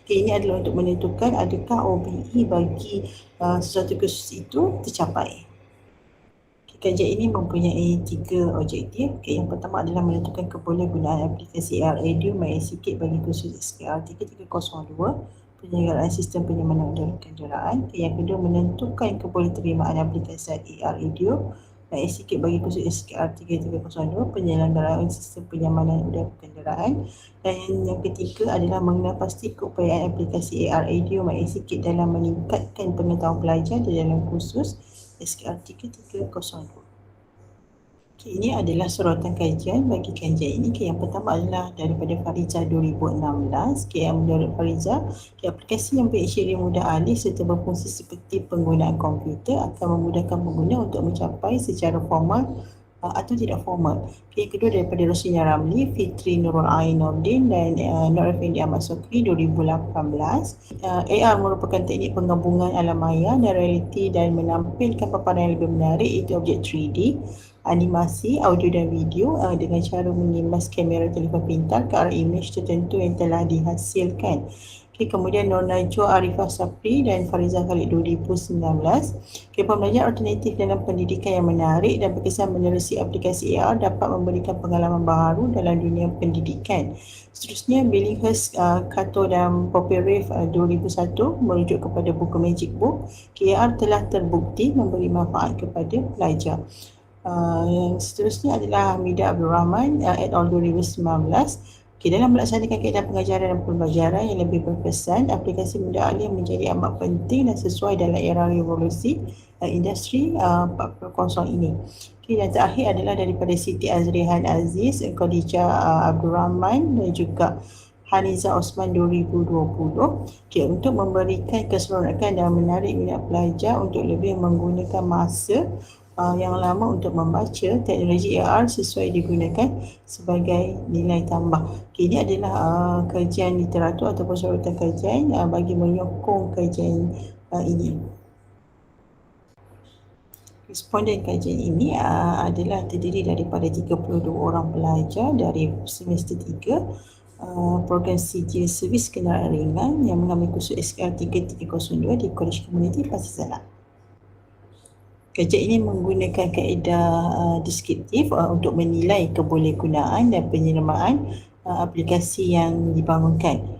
[SPEAKER 8] Ini adalah untuk menentukan adakah OBE bagi sesuatu kursus itu tercapai. Kajian ini mempunyai 3 objektif. Yang pertama adalah menentukan kebolehgunaan aplikasi AR Edu MyACKit bagi kursus SKRT ke-302, penyelenggaraan sistem penyamanan udara kenderaan. Yang kedua, menentukan kebolehterimaan aplikasi AR Edu MyACKit bagi kursus SKRT ke-302, penyelenggaraan sistem penyamanan udara kenderaan. Dan yang ketiga adalah mengenal pasti keupayaan aplikasi AR Edu MyACKit dalam meningkatkan pengetahuan pelajar di dalam kursus SKRT ke-302. Ini adalah sorotan kajian bagi kajian ini. Yang pertama adalah daripada Fariza 2016. Yang menurut Fariza, aplikasi yang mempunyai ciri mudah alih serta berfungsi seperti penggunaan komputer akan memudahkan pengguna untuk mencapai secara formal atau tidak formal. Yang kedua daripada Rosina Ramli, Fitri Nurul Ain Nordin dan Nur Effendi Ahmad Sokri 2018. AR merupakan teknik penggabungan alam maya dan realiti dan menampilkan paparan yang lebih menarik, iaitu objek 3D, animasi, audio dan video dengan cara mengimbas kamera telefon pintar ke arah imej tertentu yang telah dihasilkan. Kemudian Nur Najwa Arifah Sapri dan Fariza Khalid 2019. Pembelajaran alternatif dalam pendidikan yang menarik dan berkesan menerusi aplikasi AR dapat memberikan pengalaman baharu dalam dunia pendidikan. Seterusnya, Billinghurst, Cato dan Popperreff 2001 merujuk kepada buku Magic Book. AR telah terbukti memberi manfaat kepada pelajar. Yang seterusnya adalah Hamidah Abdul Rahman et al. 2019. Dalam melaksanakan kaedah pengajaran dan pembelajaran yang lebih berkesan, aplikasi mudah alih menjadi amat penting dan sesuai dalam era revolusi industri 4.0 ini. Dan terakhir adalah daripada Siti Azrihan Aziz, Khadijah Abdul Rahman dan juga Haniza Osman 2020. Untuk memberikan keseronokan dan menarik minat pelajar untuk lebih menggunakan masa yang lama untuk membaca, teknologi AR sesuai digunakan sebagai nilai tambah. Ini adalah kajian literatur ataupun sorotan kajian bagi menyokong kajian ini. Responden kajian ini adalah terdiri daripada 32 orang pelajar dari semester 3 program CJ Servis Kenderaan Ringan yang mengambil kursus SKR 3302 di Kolej Komuniti Pasir Salak. Kajian ini menggunakan kaedah deskriptif untuk menilai kebolehgunaan dan penyermaan aplikasi yang dibangunkan.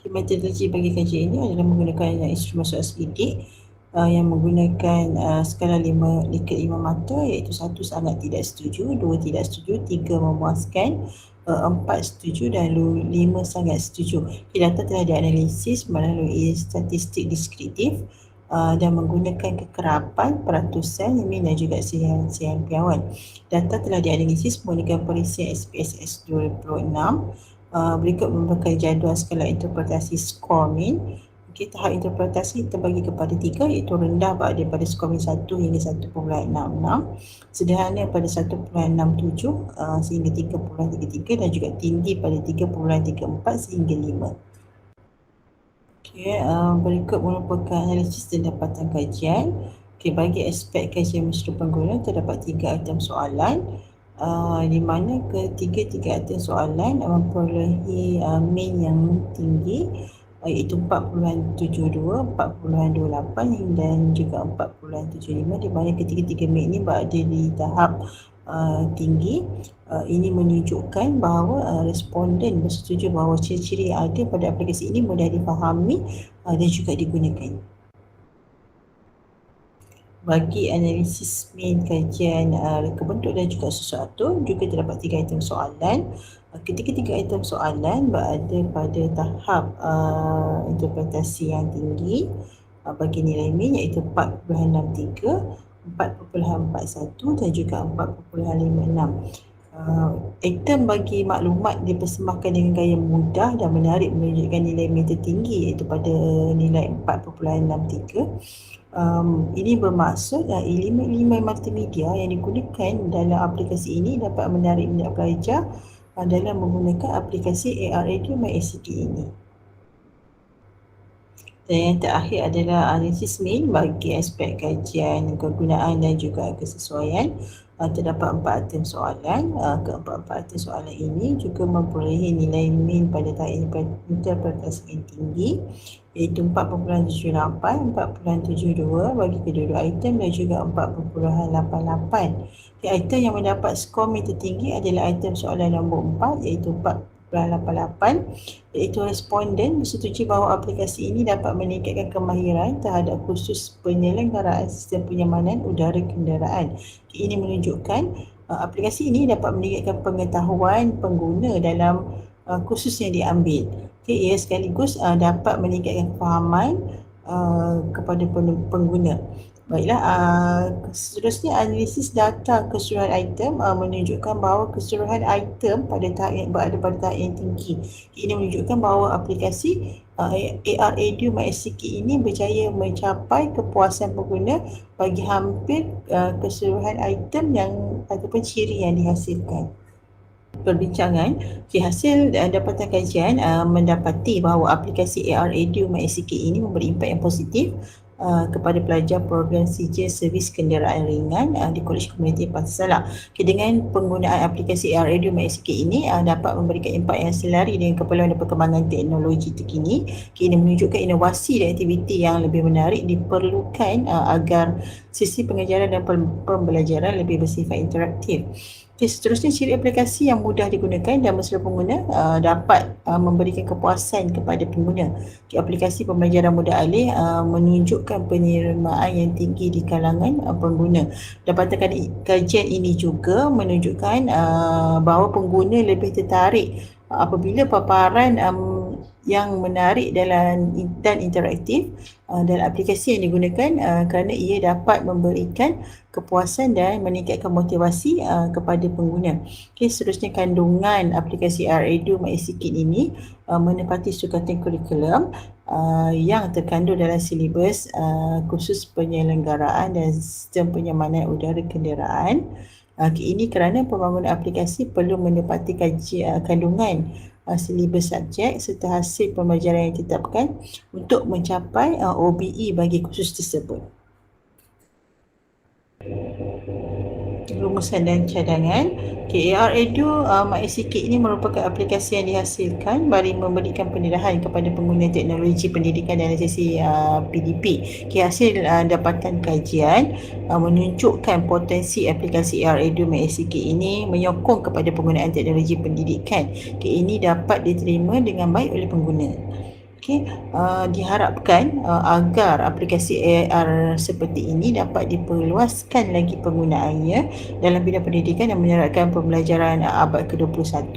[SPEAKER 8] Metodologi bagi kajian ini adalah menggunakan instrumen soal selidik yang menggunakan skala 5 mata, iaitu 1 sangat tidak setuju, 2 tidak setuju, 3 memuaskan, 4 setuju dan 5 sangat setuju. Data telah dianalisis melalui statistik deskriptif dan menggunakan kekerapan, peratusan, min dan juga siang piawan. Data telah dianalisis menggunakan perisian SPSS 26. Berikut merupakan jadual skala interpretasi skor min. Tahap interpretasi terbagi kepada 3, iaitu rendah daripada skor min 1 hingga 1.66, sederhana pada 1.67 sehingga 3.33 dan juga tinggi pada 3.34 sehingga 5. Berikut merupakan analisis dan dapatan kajian. Bagi aspek kajian mesra pengguna terdapat 3 item soalan, di mana ketiga item soalan memperolehi min yang tinggi, iaitu 4.72, 4.28 dan juga 4.75, di mana ketiga-tiga min ini berada di tahap tinggi. Ini menunjukkan bahawa responden bersetuju bahawa ciri-ciri yang ada pada aplikasi ini mudah difahami dan juga digunakan. Bagi analisis min kajian reka bentuk dan juga sesuatu, juga terdapat 3 item soalan. Ketiga-tiga item soalan berada pada tahap interpretasi yang tinggi bagi nilai min, iaitu 4.63, 4.41 dan juga 4.56. Item bagi maklumat dipersembahkan dengan gaya mudah dan menarik menunjukkan nilai min tertinggi, iaitu pada nilai 4.63. Ini bermaksud elemen-elemen multimedia yang digunakan dalam aplikasi ini dapat menarik minat pelajar dalam menggunakan aplikasi AR Radio MySCK ini. Dan yang terakhir adalah analisis min bagi aspek kajian kegunaan dan juga kesesuaian. Terdapat 4 item soalan. Keempat-empat item soalan ini juga memperolehi nilai min pada tahap interpretasi yang tinggi, iaitu 4.78, 4.72 bagi kedua-dua item dan juga 4.88. Item yang mendapat skor min tertinggi adalah item soalan nombor 4, iaitu 4.88, iaitu responden bersetuju bahawa aplikasi ini dapat meningkatkan kemahiran terhadap kursus penyelenggaraan sistem penyamanan udara kenderaan. Ini menunjukkan aplikasi ini dapat meningkatkan pengetahuan pengguna dalam kursus yang diambil. Ia sekaligus dapat meningkatkan kefahaman kepada pengguna. Baiklah, seterusnya analisis data keseluruhan item menunjukkan bahawa keseluruhan item pada tahap yang berada pada tahap yang tinggi. Ini menunjukkan bahawa aplikasi AR Edu MySCK ini berjaya mencapai kepuasan pengguna bagi hampir keseluruhan item yang ataupun ciri yang dihasilkan. Perbincangan, hasil dapatan kajian mendapati bahawa aplikasi AR Edu MySCK ini memberi impak yang positif kepada pelajar program CJ Servis Kenderaan Ringan di Kolej Komuniti Pasir Salak. Dengan penggunaan aplikasi AR Edu MySCK ini dapat memberikan impak yang selari dengan keperluan dan perkembangan teknologi terkini. Ini menunjukkan inovasi dan aktiviti yang lebih menarik diperlukan agar sesi pengajaran dan pembelajaran lebih bersifat interaktif. Seterusnya, ciri aplikasi yang mudah digunakan dan mesra pengguna dapat memberikan kepuasan kepada pengguna. Aplikasi pembelajaran mudah alih menunjukkan penerimaan yang tinggi di kalangan pengguna. Dapatan kajian ini juga menunjukkan bahawa pengguna lebih tertarik apabila paparan yang menarik dan interaktif dalam aplikasi yang digunakan kerana ia dapat memberikan kepuasan dan meningkatkan motivasi kepada pengguna. Seterusnya, kandungan aplikasi AR Edu MySCK ini menepati sukatan kurikulum yang terkandung dalam silibus kursus penyelenggaraan dan sistem penyamanan udara kenderaan. Ini kerana pembangunan aplikasi perlu menepati kandungan silibus subjek serta hasil pembelajaran yang ditetapkan untuk mencapai OBE bagi kursus tersebut. Rumusan dan cadangan. AR Edu MySCK ini merupakan aplikasi yang dihasilkan bagi memberikan pendarahan kepada pengguna teknologi pendidikan dalam sesi PDP. Hasil dapatan kajian menunjukkan potensi aplikasi AR Edu MySCK ini menyokong kepada penggunaan teknologi pendidikan. Ini dapat diterima dengan baik oleh pengguna. Diharapkan agar aplikasi AR seperti ini dapat diperluaskan lagi penggunaannya dalam bidang pendidikan dan menyerahkan pembelajaran abad ke-21.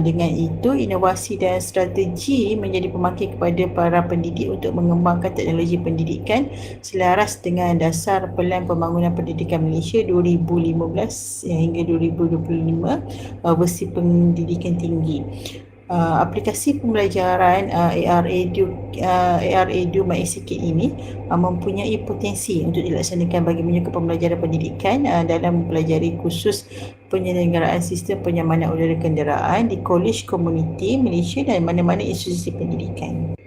[SPEAKER 8] Dengan itu, inovasi dan strategi menjadi pemakil kepada para pendidik untuk mengembangkan teknologi pendidikan selaras dengan dasar Pelan Pembangunan Pendidikan Malaysia 2015 hingga 2025 versi pendidikan tinggi. Aplikasi pembelajaran AR Edu MySCK ini mempunyai potensi untuk dilaksanakan bagi menyokong pembelajaran pendidikan dalam mempelajari khusus penyelenggaraan sistem penyamanan udara kenderaan di Kolej Komuniti Malaysia dan mana-mana institusi pendidikan.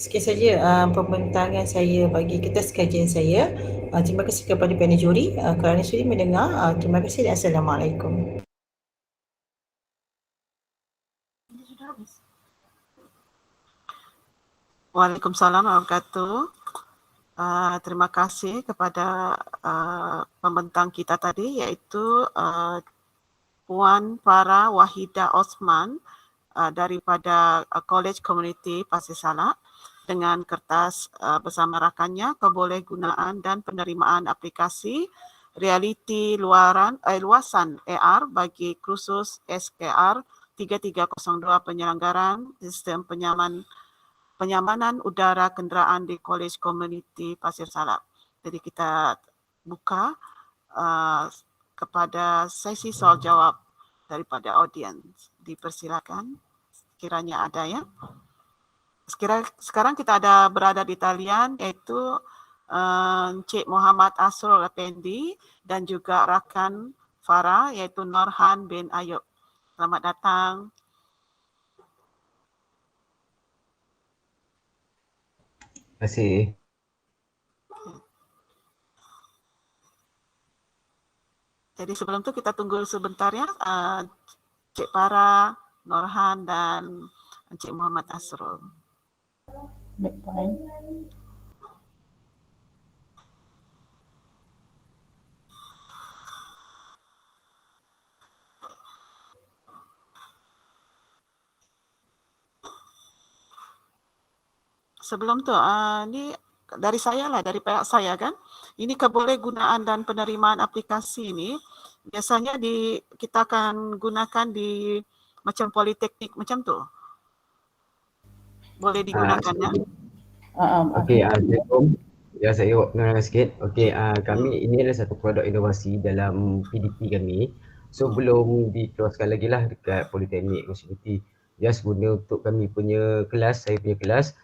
[SPEAKER 8] Sekian saja pembentangan saya bagi kertas kajian saya. Terima kasih kepada panel juri kerana sudi mendengar. Terima kasih dan Assalamualaikum.
[SPEAKER 5] Waalaikumsalam warahmatullahi wabarakatuh. Terima kasih kepada pembentang kita tadi, iaitu Puan Farah Wahida Osman daripada Kolej Komuniti Pasir Salak dengan kertas bersama rakannya kebolehgunaan dan penerimaan aplikasi realiti luasan AR bagi kursus SKR 3302 penyelenggaraan sistem penyamanan udara kenderaan di Kolej Komuniti Pasir Salak. Jadi kita buka kepada sesi soal jawab daripada audiens. Dipersilakan kiranya ada ya. Sekarang kita berada di talian iaitu Encik Muhammad Asrul Effendi dan juga rakan Farah iaitu Norhan bin Ayub. Selamat datang.
[SPEAKER 9] Terima kasih.
[SPEAKER 5] Jadi sebelum tu kita tunggu sebentar ya, Cik Farah, Norhan dan Encik Muhammad Asrul. Sebelum tu, ni dari saya lah, dari pihak saya kan. Ini kebolehgunaan dan penerimaan aplikasi ni biasanya kita akan gunakan di macam politeknik macam tu. Boleh digunakan ya.
[SPEAKER 9] Okey, Assalamualaikum. Ya, saya kenalkan sikit. Okey, kami ini adalah satu produk inovasi dalam PDP kami. So belum diteruskan lagi lah dekat Politeknik Universiti. Just guna untuk kami punya kelas, saya punya kelas.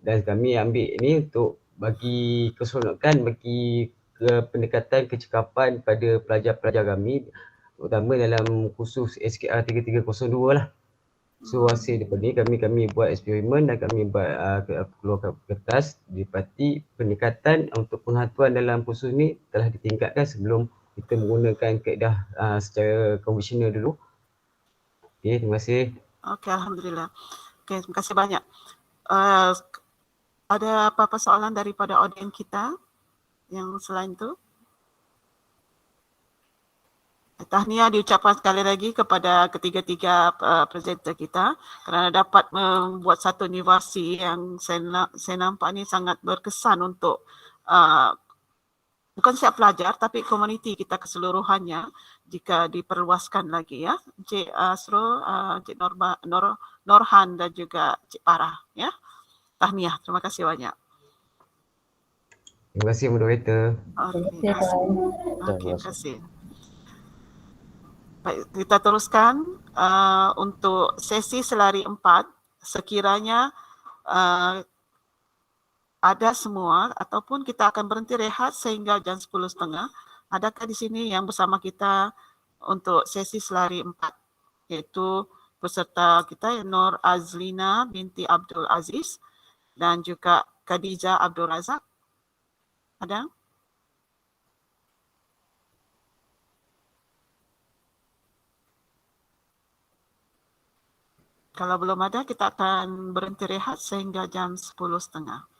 [SPEAKER 9] Dan kami ambil ini untuk bagi keseronokan, bagi pendekatan kecekapan pada pelajar-pelajar kami, terutama dalam khusus SKR 3302 lah. So hasil daripada ni kami buat eksperimen dan kami buat keluarkan kertas didapati peningkatan untuk penghantuan dalam kursus ni telah ditingkatkan sebelum kita menggunakan kaedah secara konvensional dulu. Okey, terima kasih.
[SPEAKER 5] Okey, alhamdulillah. Okey, terima kasih banyak. Ada apa-apa soalan daripada audiens kita yang selain tu? Tahniah diucapkan sekali lagi kepada ketiga-tiga presenter kita kerana dapat membuat satu inovasi yang saya nampak ni sangat berkesan untuk bukan setiap pelajar tapi komuniti kita keseluruhannya jika diperluaskan lagi ya. Encik Asrul, Encik Norhan dan juga Encik Farah ya. Tahniah, terima kasih banyak.
[SPEAKER 9] Terima kasih moderator.
[SPEAKER 5] Okey, terima kasih. Baik, kita teruskan untuk sesi selari 4. Sekiranya ada semua ataupun kita akan berhenti rehat sehingga jam 10.30. Adakah di sini yang bersama kita untuk sesi selari 4? Iaitu peserta kita Nur Azlina binti Abdul Aziz dan juga Khadijah Abdul Razak. Ada? Kalau belum ada, kita akan berhenti rehat sehingga jam 10.30.